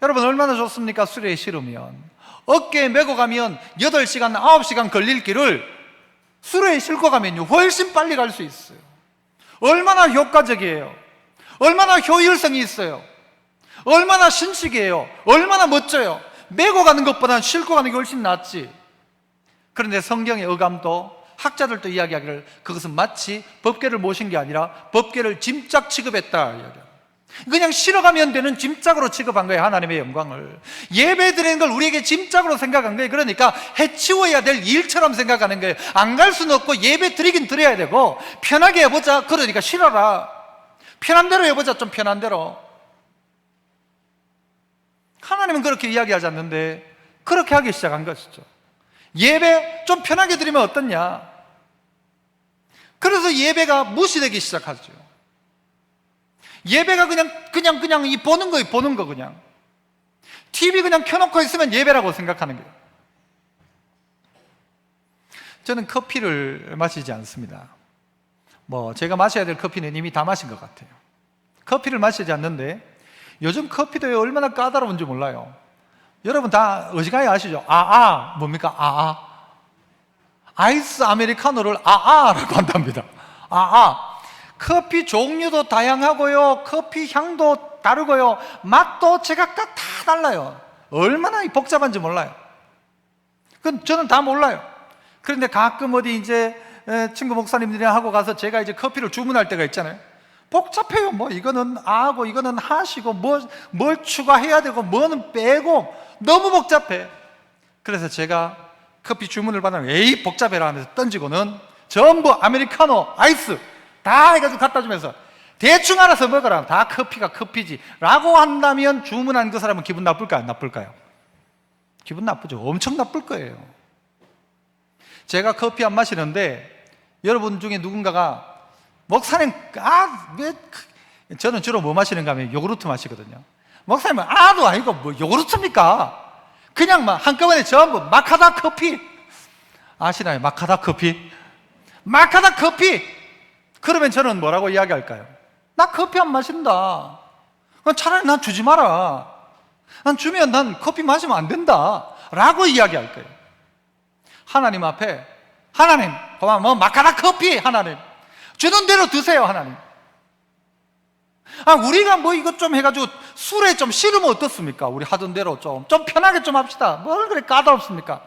[SPEAKER 1] 여러분 얼마나 좋습니까? 수레에 실으면 어깨에 메고 가면 8시간, 9시간 걸릴 길을 수레에 싣고 가면요 훨씬 빨리 갈 수 있어요. 얼마나 효과적이에요. 얼마나 효율성이 있어요. 얼마나 신식이에요. 얼마나 멋져요. 메고 가는 것보다는 싣고 가는 게 훨씬 낫지. 그런데 성경의 어감도 학자들도 이야기하기를 그것은 마치 법궤를 모신 게 아니라 법궤를 짐짝 취급했다 이야기합니다. 그냥 실어가면 되는 짐짝으로 취급한 거예요. 하나님의 영광을. 예배 드리는 걸 우리에게 짐짝으로 생각한 거예요. 그러니까 해치워야 될 일처럼 생각하는 거예요. 안 갈 수는 없고 예배 드리긴 드려야 되고, 편하게 해보자. 그러니까 실어라. 편한 대로 해보자. 좀 편한 대로. 하나님은 그렇게 이야기하지 않는데 그렇게 하기 시작한 것이죠. 예배 좀 편하게 드리면 어떻냐. 그래서 예배가 무시되기 시작하죠. 예배가 그냥 이 보는 거예요. 보는 거 그냥. TV 그냥 켜놓고 있으면 예배라고 생각하는 거예요. 저는 커피를 마시지 않습니다. 제가 마셔야 될 커피는 이미 다 마신 것 같아요. 커피를 마시지 않는데 요즘 커피도 얼마나 까다로운지 몰라요. 여러분 다 어지간히 아시죠? 뭡니까? 아이스 아메리카노를 라고 한답니다. 커피 종류도 다양하고요, 커피 향도 다르고요, 맛도 제각각 다 달라요. 얼마나 복잡한지 몰라요. 그건 저는 다 몰라요. 그런데 가끔 어디 이제 친구 목사님들이랑 하고 가서 제가 이제 커피를 주문할 때가 있잖아요. 복잡해요. 이거는 아고 이거는 하시고 뭘 추가해야 되고 뭐는 빼고 너무 복잡해. 그래서 제가 커피 주문을 받으면 에이 복잡해라 하면서 던지고는 전부 아메리카노, 아이스 다 해가지고 갖다 주면서 대충 알아서 먹어라. 다 커피가 커피지 라고 한다면 주문한 그 사람은 기분 나쁠까요? 안 나쁠까요? 기분 나쁘죠. 엄청 나쁠 거예요. 제가 커피 안 마시는데 여러분 중에 누군가가 목사님 저는 주로 뭐 마시는가 하면 요구르트 마시거든요. 목사님은 아도 아니고 요구르트입니까? 그냥 한꺼번에 전부 마카다 커피 아시나요? 마카다 커피? 마카다 커피! 그러면 저는 뭐라고 이야기할까요? 나 커피 안 마신다. 차라리 난 주지 마라. 난 주면 난 커피 마시면 안 된다 라고 이야기할 거예요. 하나님 앞에 하나님 마카다 커피 하나님 주는 대로 드세요. 하나님 우리가 이것 좀 해가지고 술에 좀 싫으면 어떻습니까? 우리 하던 대로 좀 편하게 좀 합시다. 뭘 그래 까다롭습니까?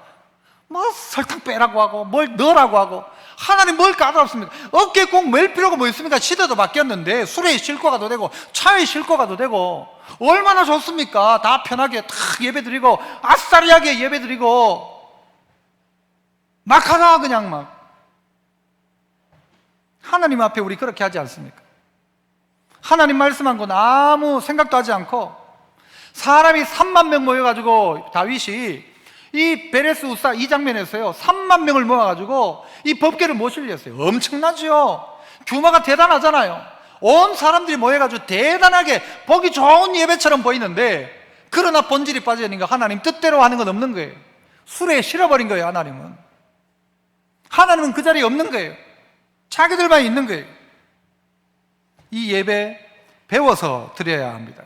[SPEAKER 1] 설탕 빼라고 하고 뭘 넣으라고 하고 하나님 뭘 까다롭습니까? 어깨에 꼭 맬 필요가 뭐 있습니까? 시대도 바뀌었는데 술에 싣고 가도 되고 차에 싣고 가도 되고 얼마나 좋습니까? 다 편하게 탁 예배드리고 아싸리하게 예배드리고 막 하나 그냥 하나님 앞에 우리 그렇게 하지 않습니까? 하나님 말씀한 건 아무 생각도 하지 않고 사람이 3만 명 모여가지고 다윗이 이 베레스 우사 이 장면에서요 3만 명을 모아가지고 이 법궤를 모시려어요. 엄청나죠? 규모가 대단하잖아요. 온 사람들이 모여가지고 대단하게 보기 좋은 예배처럼 보이는데 그러나 본질이 빠져있는 거 하나님 뜻대로 하는 건 없는 거예요. 술에 실어버린 거예요. 하나님은 그 자리에 없는 거예요. 자기들만 있는 거예요. 이 예배 배워서 드려야 합니다.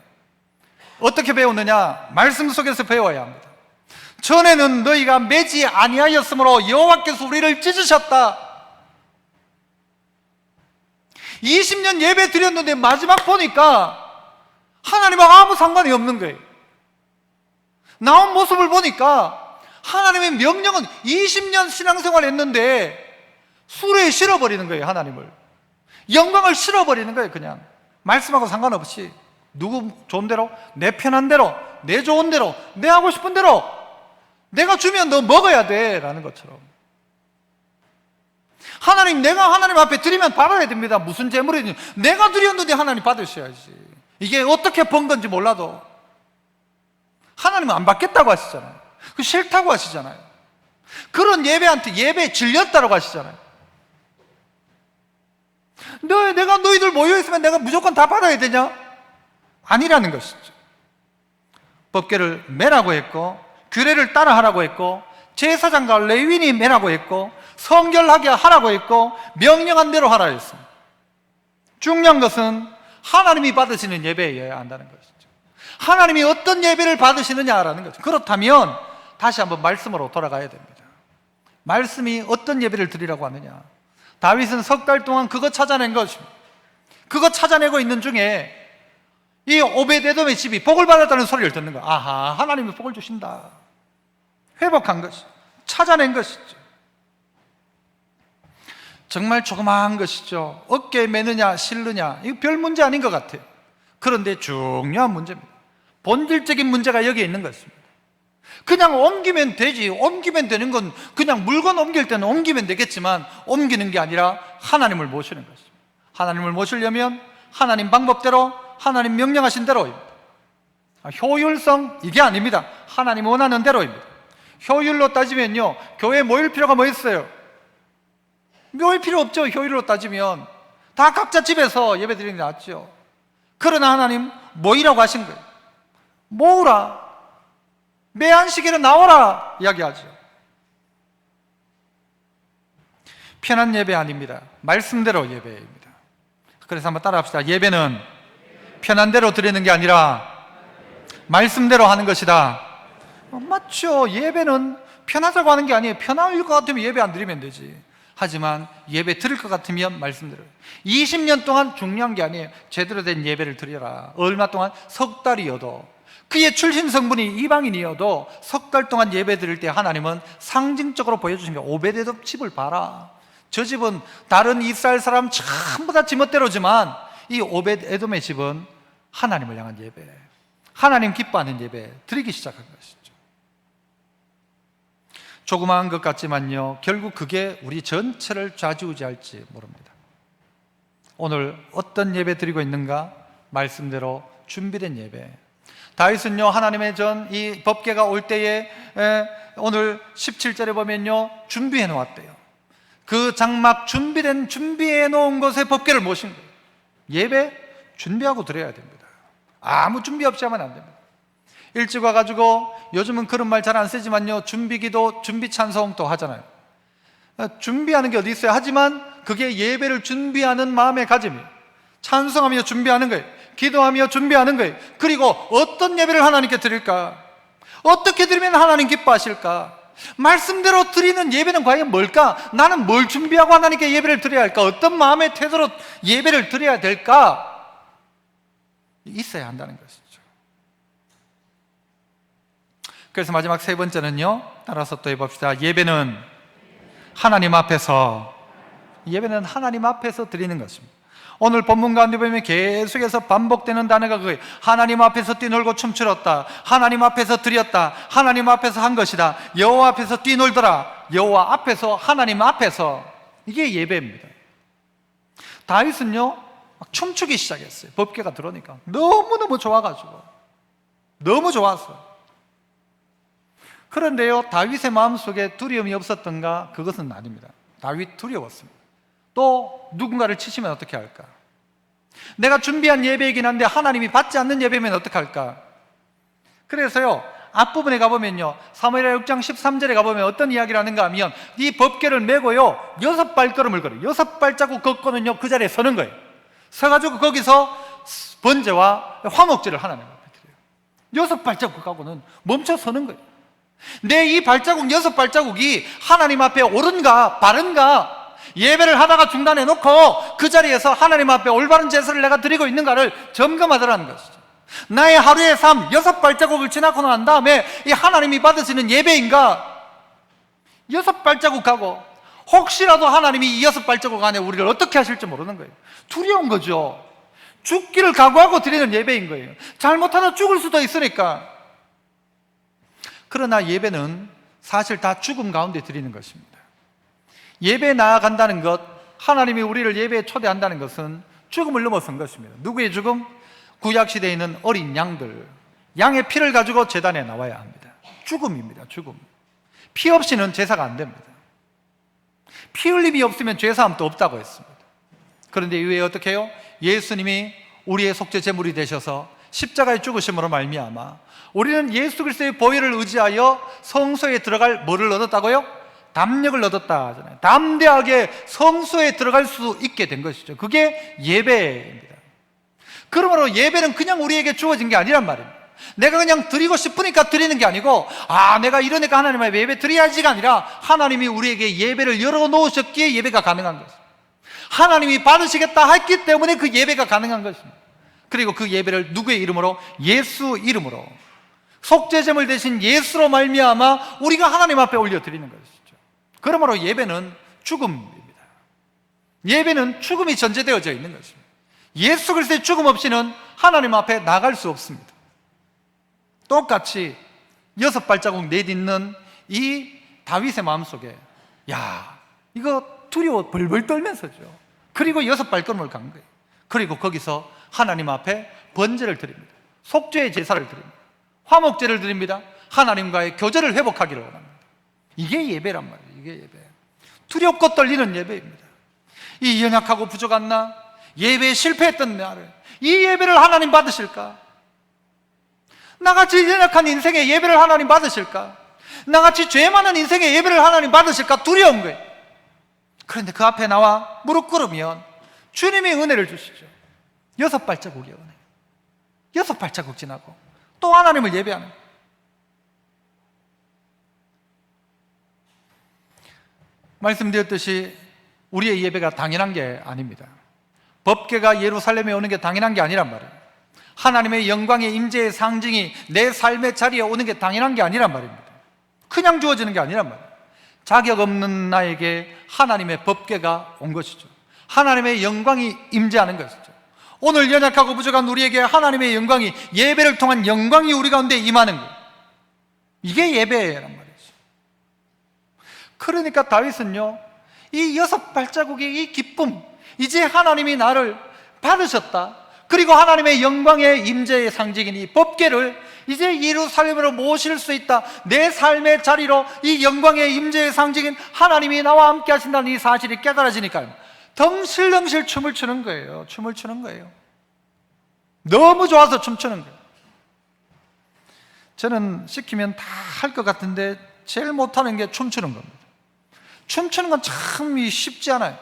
[SPEAKER 1] 어떻게 배우느냐? 말씀 속에서 배워야 합니다. 전에는 너희가 매지 아니하였으므로 여호와께서 우리를 찢으셨다. 20년 예배 드렸는데 마지막 보니까 하나님하고 아무 상관이 없는 거예요. 나온 모습을 보니까 하나님의 명령은 20년 신앙생활 했는데 술에 실어버리는 거예요. 하나님을 영광을 실어버리는 거예요. 그냥 말씀하고 상관없이 누구 좋은 대로 내 편한 대로 내 좋은 대로 내 하고 싶은 대로 내가 주면 너 먹어야 돼 라는 것처럼 내가 하나님 앞에 드리면 받아야 됩니다. 무슨 재물이든 내가 드렸는데 하나님 받으셔야지. 이게 어떻게 번 건지 몰라도 하나님은 안 받겠다고 하시잖아요. 그 싫다고 하시잖아요. 그런 예배한테 예배에 질렸다고 하시잖아요. 내가 너희들 모여있으면 내가 무조건 다 받아야 되냐? 아니라는 것이죠. 법궤를 매라고 했고 규례를 따라하라고 했고 제사장과 레위인이 매라고 했고 성결하게 하라고 했고 명령한 대로 하라 했습니다. 중요한 것은 하나님이 받으시는 예배여야 한다는 것이죠. 하나님이 어떤 예배를 받으시느냐라는 거죠. 그렇다면 다시 한번 말씀으로 돌아가야 됩니다. 말씀이 어떤 예배를 드리라고 하느냐? 다윗은 석 달 동안 그거 찾아낸 것입니다. 그거 찾아내고 있는 중에 이 오베데돔의 집이 복을 받았다는 소리를 듣는 거예요. 아하, 하나님이 복을 주신다. 회복한 것이죠. 찾아낸 것이죠. 정말 조그마한 것이죠. 어깨에 매느냐 실느냐 이거 별 문제 아닌 것 같아요. 그런데 중요한 문제입니다. 본질적인 문제가 여기에 있는 것입니다. 그냥 옮기면 되지, 옮기면 되는 건 그냥 물건 옮길 때는 옮기면 되겠지만 옮기는 게 아니라 하나님을 모시는 것입니다. 하나님을 모시려면 하나님 방법대로, 하나님 명령하신 대로입니다. 효율성, 이게 아닙니다. 하나님 원하는 대로입니다. 효율로 따지면요, 교회에 모일 필요가 뭐 있어요? 모일 필요 없죠. 효율로 따지면 다 각자 집에서 예배 드리는 게 낫죠. 그러나 하나님 모이라고 하신 거예요. 모으라, 매 안식일에 나오라 이야기하죠. 편한 예배 아닙니다. 말씀대로 예배입니다. 그래서 한번 따라합시다. 예배는 편한 대로 드리는 게 아니라 말씀대로 하는 것이다. 맞죠. 예배는 편하자고 하는 게 아니에요. 편할 것 같으면 예배 안 드리면 되지. 하지만 예배 드릴 것 같으면 말씀대로. 20년 동안 중요한 게 아니에요. 제대로 된 예배를 드려라. 얼마 동안? 석 달이어도, 그의 출신 성분이 이방인이어도 석 달 동안 예배 드릴 때 하나님은 상징적으로 보여주신 게, 오베데돔 집을 봐라. 저 집은 다른 이스라엘 사람 전부 다 지멋대로지만 이 오벳에돔의 집은 하나님을 향한 예배, 하나님 기뻐하는 예배 드리기 시작한 것이죠. 조그마한 것 같지만요, 결국 그게 우리 전체를 좌지우지할지 모릅니다. 오늘 어떤 예배 드리고 있는가? 말씀대로 준비된 예배. 다윗은요, 하나님의 이 법궤가 올 때에 오늘 17절에 보면요, 준비해 놓았대요. 그 장막 준비해 놓은 곳에 법궤를 모신 거예요. 예배 준비하고 드려야 됩니다. 아무 준비 없이 하면 안 됩니다. 일찍 와가지고, 요즘은 그런 말 잘 안 쓰지만요, 준비기도, 준비 찬송도 하잖아요. 준비하는 게 어디 있어요? 하지만 그게 예배를 준비하는 마음의 가짐이에요. 찬송하며 준비하는 거예요. 기도하며 준비하는 거예요. 그리고 어떤 예배를 하나님께 드릴까? 어떻게 드리면 하나님 기뻐하실까? 말씀대로 드리는 예배는 과연 뭘까? 나는 뭘 준비하고 하나님께 예배를 드려야 할까? 어떤 마음의 태도로 예배를 드려야 될까? 있어야 한다는 것이죠. 그래서 마지막 세 번째는요, 따라서 또 해봅시다. 예배는 하나님 앞에서 드리는 것입니다. 오늘 본문 가운데 보면 계속해서 반복되는 단어가 그거예요. 하나님 앞에서 뛰놀고 춤추었다, 하나님 앞에서 드렸다, 하나님 앞에서 한 것이다, 여호와 앞에서 뛰놀더라, 여호와 앞에서, 하나님 앞에서. 이게 예배입니다. 다윗은요, 막 춤추기 시작했어요. 법궤가 들어오니까 너무너무 좋아가지고, 너무 좋았어요. 그런데요, 다윗의 마음속에 두려움이 없었던가? 그것은 아닙니다. 다윗 두려웠습니다. 또 누군가를 치시면 어떻게 할까? 내가 준비한 예배이긴 한데 하나님이 받지 않는 예배면 어떻게 할까? 그래서요, 앞부분에 가보면요, 사무엘하 6장 13절에 가보면 어떤 이야기를 하는가 하면, 이 법궤를 메고요 6발걸음을 걸어요. 6발자국 걷고는요 그 자리에 서는 거예요. 서가지고 거기서 번제와 화목제를 하나님 앞에 드려요. 6발자국 가고는 멈춰 서는 거예요. 내 이 발자국 6발자국이 하나님 앞에 옳은가 바른가, 예배를 하다가 중단해 놓고 그 자리에서 하나님 앞에 올바른 제사를 내가 드리고 있는가를 점검하더라는 것이죠. 나의 하루의 삶 6발자국을 지나고 난 다음에 이 하나님이 받으시는 예배인가? 6발자국 가고, 혹시라도 하나님이 이 6발자국 안에 우리를 어떻게 하실지 모르는 거예요. 두려운 거죠. 죽기를 각오하고 드리는 예배인 거예요. 잘못하다 죽을 수도 있으니까. 그러나 예배는 사실 다 죽음 가운데 드리는 것입니다. 예배에 나아간다는 것, 하나님이 우리를 예배에 초대한다는 것은 죽음을 넘어선 것입니다. 누구의 죽음? 구약시대에 있는 어린 양들, 양의 피를 가지고 제단에 나와야 합니다. 죽음입니다. 죽음. 피 없이는 제사가 안 됩니다. 피 흘림이 없으면 죄사함도 없다고 했습니다. 그런데 이후에 어떻게 해요? 예수님이 우리의 속죄 제물이 되셔서 십자가의 죽으심으로 말미암아 우리는 예수 그리스도의 보혈을 의지하여 성소에 들어갈 뭐를 얻었다고요? 담력을 얻었다 하잖아요. 담대하게 성소에 들어갈 수 있게 된 것이죠. 그게 예배입니다. 그러므로 예배는 그냥 우리에게 주어진 게 아니란 말입니다. 내가 그냥 드리고 싶으니까 드리는 게 아니고, 내가 이러니까 하나님 앞에 예배 드려야지가 아니라, 하나님이 우리에게 예배를 열어놓으셨기에 예배가 가능한 것입니다. 하나님이 받으시겠다 했기 때문에 그 예배가 가능한 것입니다. 그리고 그 예배를 누구의 이름으로? 예수 이름으로, 속죄제물 대신 예수로 말미암아 우리가 하나님 앞에 올려드리는 것이죠. 그러므로 예배는 죽음입니다. 예배는 죽음이 전제되어져 있는 것입니다. 예수 그리스도의 죽음 없이는 하나님 앞에 나갈 수 없습니다. 똑같이 6발자국 내딛는 이 다윗의 마음속에, 야, 이거 두려워 벌벌 떨면서죠. 그리고 6발걸음을 간 거예요. 그리고 거기서 하나님 앞에 번제를 드립니다. 속죄의 제사를 드립니다. 화목제를 드립니다. 하나님과의 교제를 회복하기를 원합니다. 이게 예배란 말이에요. 이게 예배. 두렵고 떨리는 예배입니다. 이 연약하고 부족한 나, 예배에 실패했던 나를, 이 예배를 하나님 받으실까? 나같이 연약한 인생의 예배를 하나님 받으실까? 나같이 죄 많은 인생의 예배를 하나님 받으실까? 두려운 거예요. 그런데 그 앞에 나와 무릎 꿇으면 주님이 은혜를 주시죠. 6발자국의 은혜. 6발자국 지나고 또 하나님을 예배하는 거예요. 말씀드렸듯이 우리의 예배가 당연한 게 아닙니다. 법궤가 예루살렘에 오는 게 당연한 게 아니란 말이에요. 하나님의 영광의 임재의 상징이 내 삶의 자리에 오는 게 당연한 게 아니란 말입니다. 그냥 주어지는 게 아니란 말이에요. 자격 없는 나에게 하나님의 법궤가 온 것이죠. 하나님의 영광이 임재하는 것이죠. 오늘 연약하고 부족한 우리에게 하나님의 영광이, 예배를 통한 영광이 우리 가운데 임하는 거예요. 이게 예배란 말이죠. 그러니까 다윗은요, 이 6발자국의 이 기쁨, 이제 하나님이 나를 받으셨다, 그리고 하나님의 영광의 임재의 상징인 이 법궤를 이제 예루살렘으로 모실 수 있다, 내 삶의 자리로 이 영광의 임재의 상징인 하나님이 나와 함께 하신다는 이 사실이 깨달아지니까요, 덩실덩실 춤을 추는 거예요. 춤을 추는 거예요. 너무 좋아서 춤추는 거예요. 저는 시키면 다 할 것 같은데 제일 못하는 게 춤추는 겁니다. 춤추는 건 참 쉽지 않아요.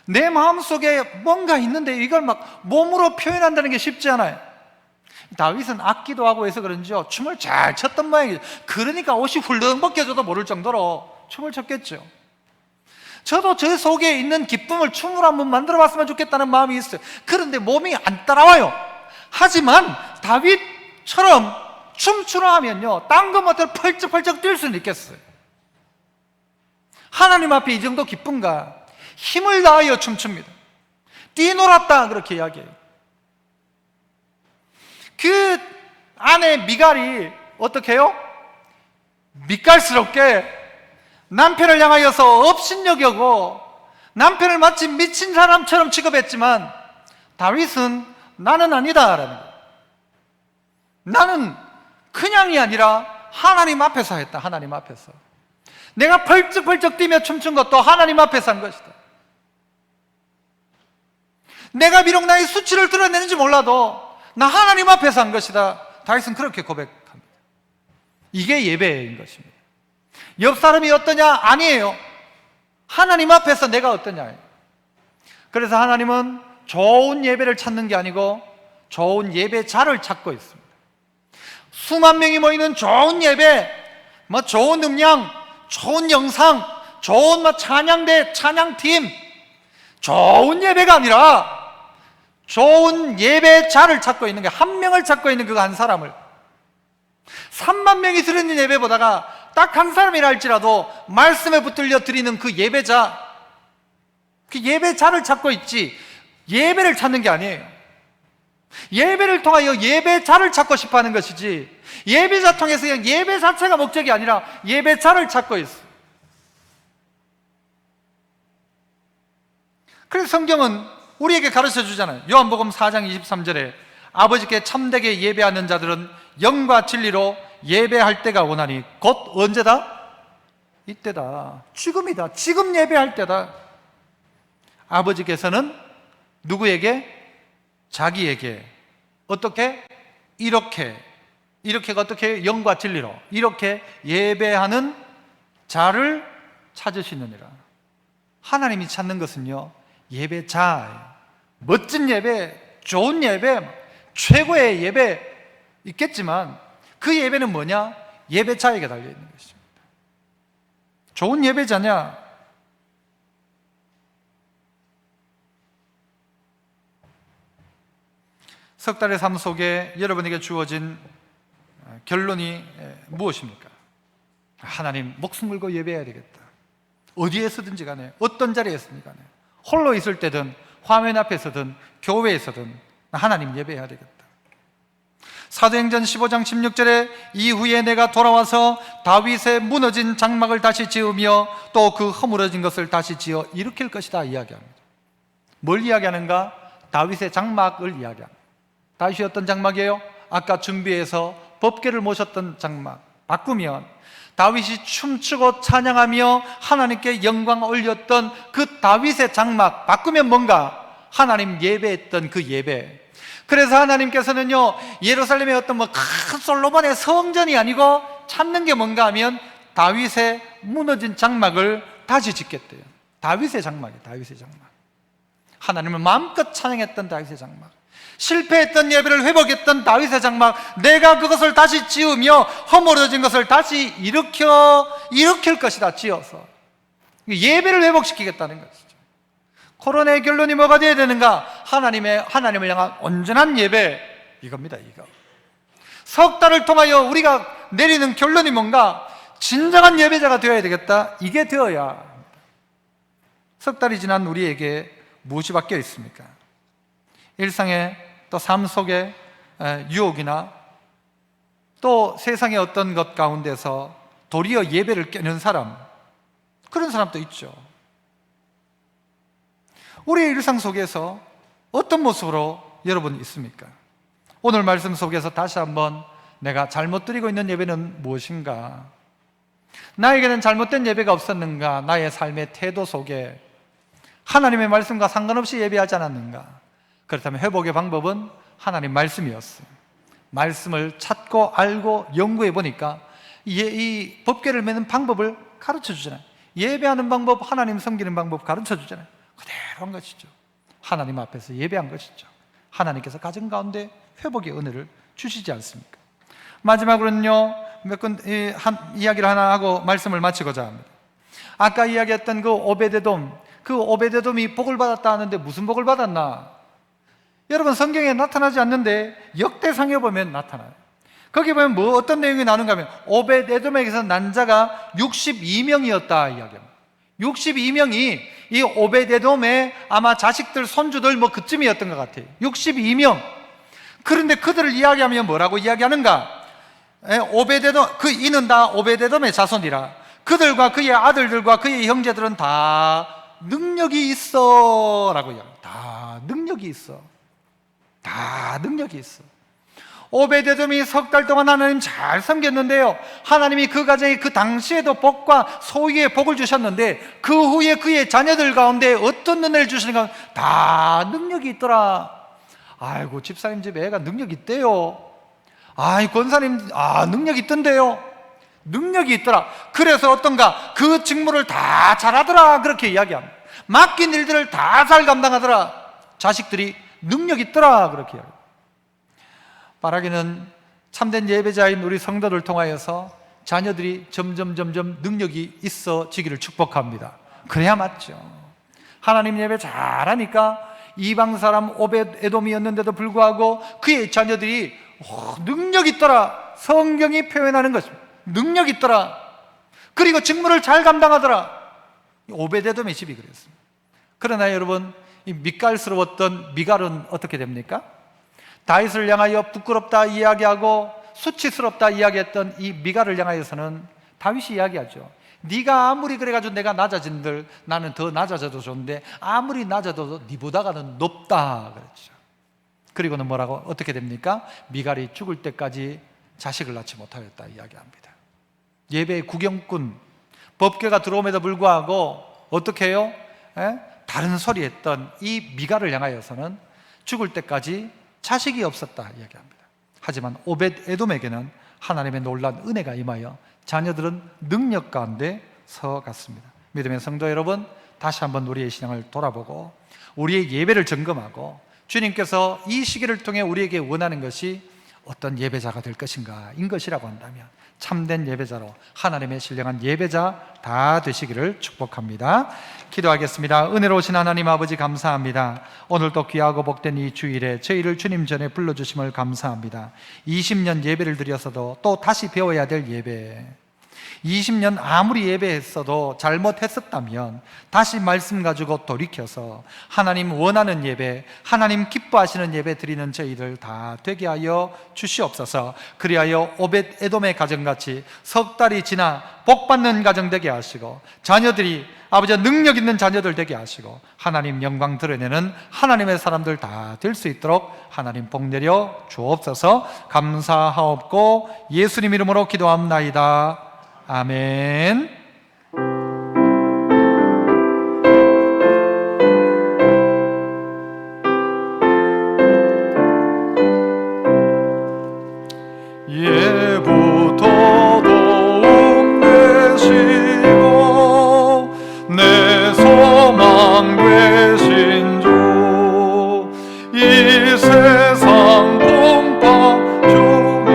[SPEAKER 1] 내 마음속에 뭔가 있는데 이걸 막 몸으로 표현한다는 게 쉽지 않아요. 다윗은 악기도 하고 해서 그런지요, 춤을 잘 췄던 모양이에요. 그러니까 옷이 훌렁 벗겨져도 모를 정도로 춤을 췄겠죠. 저도 제 속에 있는 기쁨을 춤으로 한번 만들어 봤으면 좋겠다는 마음이 있어요. 그런데 몸이 안 따라와요. 하지만 다윗처럼 춤추려 하면요, 딴 것 못해도 펄쩍펄쩍 뛸 수는 있겠어요. 하나님 앞에 이 정도 기쁨과 힘을 다하여 춤춥니다. 뛰놀았다, 그렇게 이야기해요. 그 아내 미갈이 어떻게 해요? 밑갈스럽게 남편을 향하여서 업신여기고 남편을 마치 미친 사람처럼 취급했지만, 다윗은 나는 아니다라는 거예요. 나는 그냥이 아니라 하나님 앞에서 했다. 하나님 앞에서 내가 펄쩍펄쩍 뛰며 춤춘 것도 하나님 앞에서 한 것이다. 내가 비록 나의 수치를 드러내는지 몰라도 나 하나님 앞에서 한 것이다. 다윗은 그렇게 고백합니다. 이게 예배인 것입니다. 옆 사람이 어떠냐? 아니에요. 하나님 앞에서 내가 어떠냐예요. 그래서 하나님은 좋은 예배를 찾는 게 아니고 좋은 예배자를 찾고 있습니다. 수만 명이 모이는 좋은 예배, 좋은 음량, 좋은 영상, 좋은 찬양대, 찬양팀, 좋은 예배가 아니라 좋은 예배자를 찾고 있는 게, 한 명을 찾고 있는 그 한 사람을. 3만 명이 드리는 예배보다가 딱 한 사람이라 할지라도 말씀에 붙들려 드리는 그 예배자, 그 예배자를 찾고 있지 예배를 찾는 게 아니에요. 예배를 통하여 예배자를 찾고 싶어 하는 것이지, 예배자 통해서 그냥 예배 자체가 목적이 아니라 예배자를 찾고 있어. 그래서 성경은 우리에게 가르쳐 주잖아요. 요한복음 4장 23절에 아버지께 참되게 예배하는 자들은 영과 진리로 예배할 때가 오나니, 곧 언제다? 이때다. 지금이다. 지금 예배할 때다. 아버지께서는 누구에게? 자기에게. 어떻게? 이렇게가 어떻게? 영과 진리로 이렇게 예배하는 자를 찾으시느니라. 하나님이 찾는 것은요, 예배자예요. 멋진 예배, 좋은 예배, 최고의 예배 있겠지만 그 예배는 뭐냐? 예배자에게 달려있는 것입니다. 좋은 예배자냐? 석 달의 삶 속에 여러분에게 주어진 결론이 무엇입니까? 하나님, 목숨 걸고 예배해야 되겠다. 어디에 서든지 간에, 어떤 자리에 있든지 간에, 홀로 있을 때든 화면 앞에서든 교회에서든 하나님 예배해야 되겠다. 사도행전 15장 16절에 이후에 내가 돌아와서 다윗의 무너진 장막을 다시 지으며 또 그 허물어진 것을 다시 지어 일으킬 것이다 이야기합니다. 뭘 이야기하는가? 다윗의 장막을 이야기합니다. 다윗이 어떤 장막이에요? 아까 준비해서 법궤를 모셨던 장막 바꾸면 다윗이 춤추고 찬양하며 하나님께 영광 올렸던 그 다윗의 장막 바꾸면 뭔가? 하나님 예배했던 그 예배. 그래서 하나님께서는요, 예루살렘의 어떤 큰 솔로몬의 성전이 아니고 찾는 게 뭔가 하면 다윗의 무너진 장막을 다시 짓겠대요. 다윗의 장막이에요. 다윗의 장막. 하나님을 마음껏 찬양했던 다윗의 장막, 실패했던 예배를 회복했던 다윗의 장막, 내가 그것을 다시 지으며 허물어진 것을 다시 일으킬 것이다. 지어서 예배를 회복시키겠다는 것이죠. 코로나의 결론이 뭐가 되어야 되는가? 하나님을 향한 온전한 예배, 이겁니다. 이거 석 달을 통하여 우리가 내리는 결론이 뭔가? 진정한 예배자가 되어야 되겠다. 이게 되어야. 석 달이 지난 우리에게 무엇이 바뀌어 있습니까? 일상의 또 삶 속에 유혹이나 또 세상의 어떤 것 가운데서 도리어 예배를 깨는 사람, 그런 사람도 있죠. 우리의 일상 속에서 어떤 모습으로 여러분 있습니까? 오늘 말씀 속에서 다시 한번 내가 잘못 드리고 있는 예배는 무엇인가? 나에게는 잘못된 예배가 없었는가? 나의 삶의 태도 속에 하나님의 말씀과 상관없이 예배하지 않았는가? 그렇다면 회복의 방법은 하나님 말씀이었어요. 말씀을 찾고 알고 연구해 보니까 이 법궤를 매는 방법을 가르쳐 주잖아요. 예배하는 방법, 하나님 섬기는 방법 가르쳐 주잖아요. 그대로 한 것이죠. 하나님 앞에서 예배한 것이죠. 하나님께서 가정 가운데 회복의 은혜를 주시지 않습니까? 마지막으로는요, 이야기를 하나 하고 말씀을 마치고자 합니다. 아까 이야기했던 그 오베데돔이 복을 받았다 하는데 무슨 복을 받았나? 여러분, 성경에 나타나지 않는데 역대상에 보면 나타나요. 거기 보면 어떤 내용이 나오는가 하면 오베데돔에게서 난 자가 62명이었다 이야기합니다. 62명이 이 오베데돔의 아마 자식들, 손주들 그쯤이었던 것 같아요. 62명. 그런데 그들을 이야기하면 뭐라고 이야기하는가? 이는 다 오베데돔의 자손이라. 그들과 그의 아들들과 그의 형제들은 다 능력이 있어 라고 이야기합니다. 다 능력이 있어. 다 능력이 있어. 오베데돔이 석 달 동안 하나님 잘 섬겼는데요, 하나님이 그 가정에 그 당시에도 복과 소유의 복을 주셨는데 그 후에 그의 자녀들 가운데 어떤 은혜를 주시는가? 다 능력이 있더라. 아이고, 집사님 집에 애가 능력이 있대요. 아이, 권사님 능력이 있던데요. 능력이 있더라. 그래서 어떤가? 그 직무를 다 잘하더라. 그렇게 이야기합니다. 맡긴 일들을 다 잘 감당하더라. 자식들이 능력이 있더라. 그렇게 이야기합니다. 바라기는 참된 예배자인 우리 성도를 통하여서 자녀들이 점점 능력이 있어지기를 축복합니다. 그래야 맞죠. 하나님 예배 잘하니까 이방 사람 오벳에돔이었는데도 불구하고 그의 자녀들이 능력이 있더라. 성경이 표현하는 것입니다. 능력이 있더라. 그리고 직무를 잘 감당하더라. 오벳에돔의 집이 그랬습니다. 그러나 여러분, 이 밑갈스러웠던 미갈은 어떻게 됩니까? 다윗을 향하여 부끄럽다 이야기하고 수치스럽다 이야기했던 이 미갈을 향하여서는 다윗이 이야기하죠. 네가 아무리 그래가지고 내가 낮아진들 나는 더 낮아져도 좋은데 아무리 낮아도 네보다가는 높다 그랬죠. 그리고는 뭐라고 어떻게 됩니까? 미갈이 죽을 때까지 자식을 낳지 못하였다 이야기합니다. 예배의 구경꾼, 법궤가 들어옴에도 불구하고 어떻게 해요? 다른 소리 했던 이 미갈을 향하여서는 죽을 때까지 자식이 없었다 이야기합니다. 하지만 오벳에돔에게는 하나님의 놀라운 은혜가 임하여 자녀들은 능력 가운데 서갔습니다. 믿음의 성도 여러분, 다시 한번 우리의 신앙을 돌아보고 우리의 예배를 점검하고 주님께서 이 시기를 통해 우리에게 원하는 것이 어떤 예배자가 될 것인가 인 것이라고 한다면 참된 예배자로 하나님의 신령한 예배자 다 되시기를 축복합니다. 기도하겠습니다. 은혜로우신 하나님 아버지 감사합니다. 오늘도 귀하고 복된 이 주일에 저희를 주님 전에 불러주심을 감사합니다. 20년 예배를 드려서도 또 다시 배워야 될 예배, 20년 아무리 예배했어도 잘못했었다면 다시 말씀 가지고 돌이켜서 하나님 원하는 예배, 하나님 기뻐하시는 예배 드리는 저희들 다 되게 하여 주시옵소서. 그리하여 오벳 에돔의 가정같이 석 달이 지나 복받는 가정 되게 하시고, 자녀들이 아버지 능력 있는 자녀들 되게 하시고, 하나님 영광 드러내는 하나님의 사람들 다 될 수 있도록 하나님 복 내려 주옵소서. 감사하옵고 예수님 이름으로 기도합나이다. 아멘.
[SPEAKER 2] 예부터 도움 되시고 내 소망 되신 주, 이 세상 풍파 중에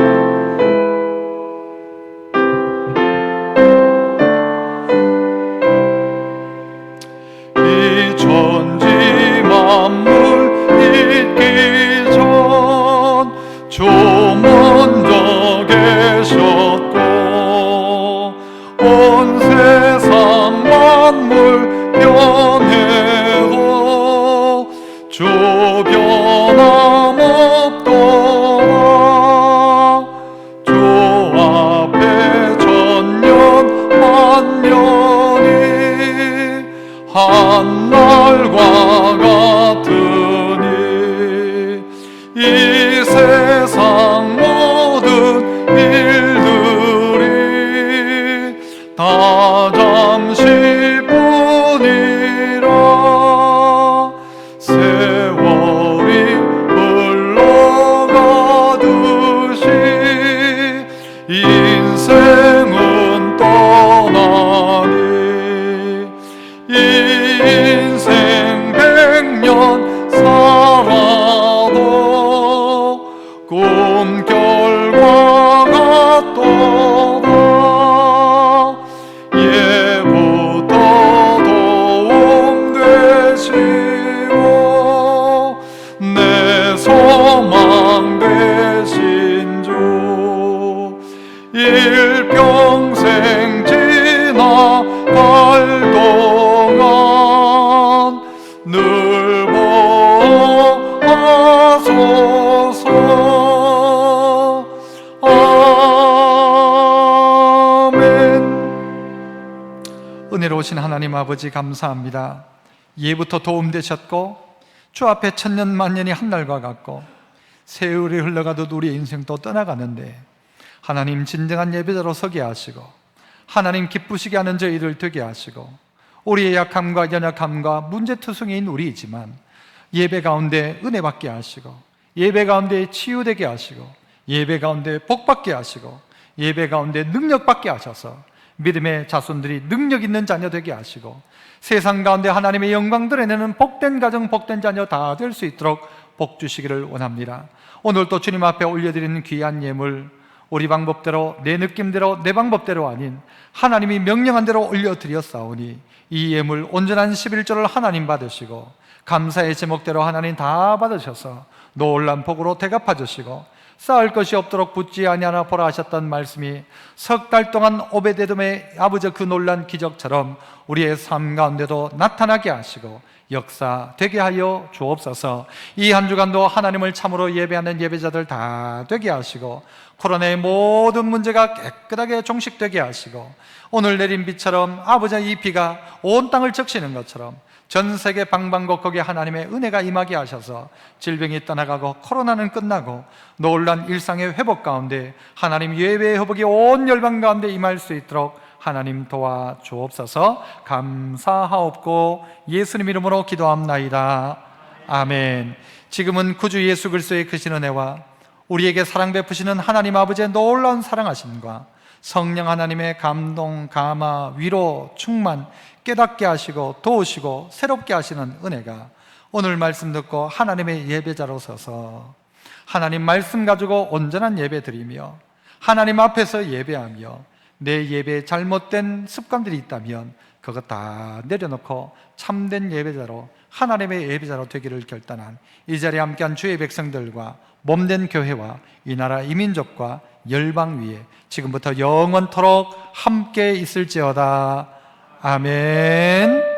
[SPEAKER 2] 이 천지 만물 있기 전 주 먼저 계셨고 온 세상 만물 변해도 주 변함없도다. 주 앞에 천년 만년이 한날과 같으니 이 세상 모든 일들이 다 잠시뿐이라. 세월이 흘러가듯이 인생은 떠나니 인생 100년 살아도 꿈 결과가 또다. 예부터 도움 되시고 내 소망 되신 주, 일평생 지나갈 동안 늘 보호하소서. 아멘.
[SPEAKER 1] 은혜로우신 하나님 아버지 감사합니다. 예부터 도움 되셨고 주 앞에 천년 만년이 한날과 같고 세월이 흘러가도 우리의 인생도 떠나가는데 하나님 진정한 예배자로 서게 하시고 하나님 기쁘시게 하는 저희들 되게 하시고, 우리의 약함과 연약함과 문제투성이인 우리이지만 예배 가운데 은혜 받게 하시고, 예배 가운데 치유되게 하시고, 예배 가운데 복받게 하시고, 예배 가운데 능력 받게 하셔서 믿음의 자손들이 능력 있는 자녀 되게 하시고, 세상 가운데 하나님의 영광 드러내는 복된 가정, 복된 자녀 다 될 수 있도록 복 주시기를 원합니다. 오늘도 주님 앞에 올려드리는 귀한 예물, 우리 방법대로, 내 느낌대로, 내 방법대로 아닌 하나님이 명령한 대로 올려드렸사오니 이 예물 온전한 11조를 하나님 받으시고 감사의 제목대로 하나님 다 받으셔서 놀란 복으로 대갚아 주시고, 쌓을 것이 없도록 붙지 아니하나 보라 하셨던 말씀이 석 달 동안 오베데돔의 아버지 그 놀란 기적처럼 우리의 삶 가운데도 나타나게 하시고 역사되게 하여 주옵소서. 이 한 주간도 하나님을 참으로 예배하는 예배자들 다 되게 하시고, 코로나의 모든 문제가 깨끗하게 종식되게 하시고, 오늘 내린 비처럼 아버지의 이 비가 온 땅을 적시는 것처럼 전 세계 방방곡곡에 하나님의 은혜가 임하게 하셔서 질병이 떠나가고 코로나는 끝나고 놀란 일상의 회복 가운데 하나님 예배의 회복이 온 열방 가운데 임할 수 있도록 하나님 도와 주옵소서. 감사하옵고 예수님 이름으로 기도합나이다. 아멘. 지금은 구주 예수 그리스도의 크신 은혜와 우리에게 사랑 베푸시는 하나님 아버지의 놀라운 사랑하심과 성령 하나님의 감동, 감화, 위로, 충만, 깨닫게 하시고 도우시고 새롭게 하시는 은혜가 오늘 말씀 듣고 하나님의 예배자로 서서 하나님 말씀 가지고 온전한 예배 드리며 하나님 앞에서 예배하며 내 예배에 잘못된 습관들이 있다면 그것 다 내려놓고 참된 예배자로, 하나님의 예배자로 되기를 결단한 이 자리에 함께한 주의 백성들과 몸된 교회와 이 나라 이민족과 열방 위에 지금부터 영원토록 함께 있을지어다. 아멘.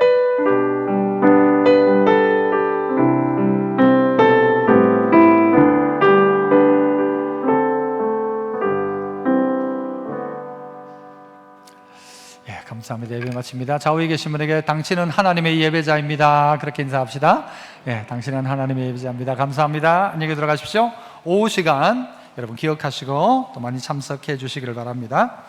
[SPEAKER 1] 예, 감사합니다. 예배 마칩니다. 좌우에 계신 분에게 당신은 하나님의 예배자입니다. 그렇게 인사합시다. 예, 당신은 하나님의 예배자입니다. 감사합니다. 안녕히 들어가십시오. 오후 시간 여러분 기억하시고 또 많이 참석해 주시기를 바랍니다.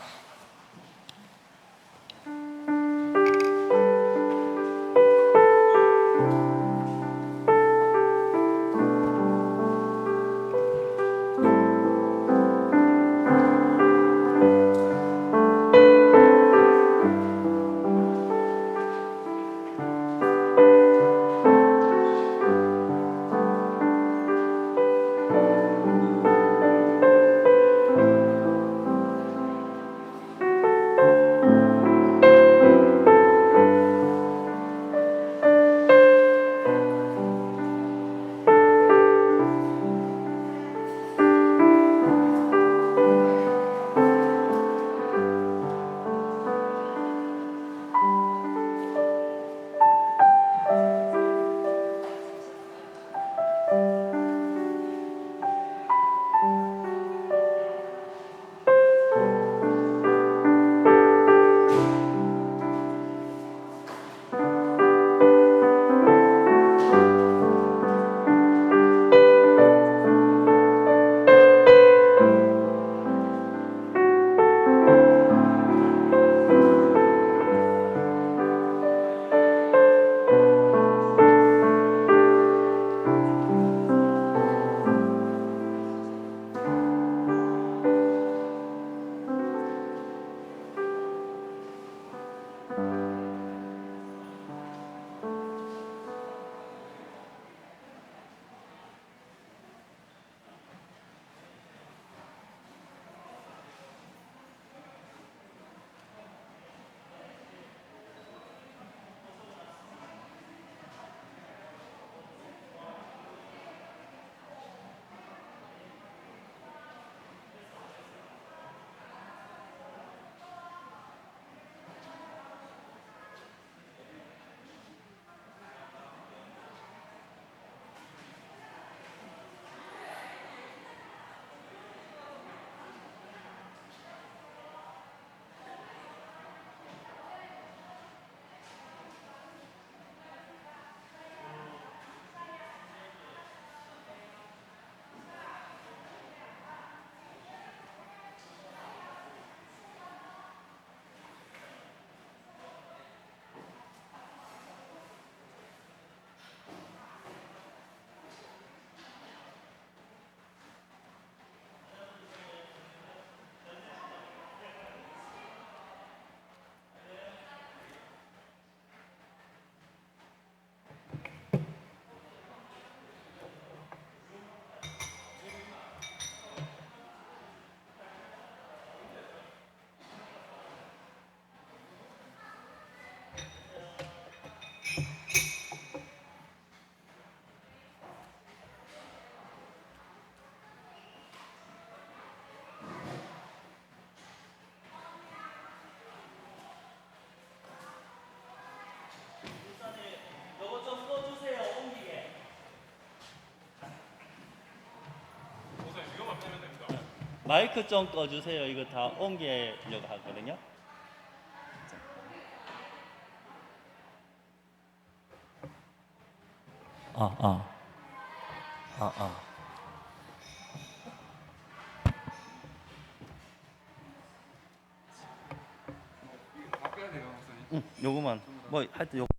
[SPEAKER 3] 마이크 좀 꺼주세요. 이거 다 옮기려고 하거든요. 아. 요거만 뭐 하여튼 요.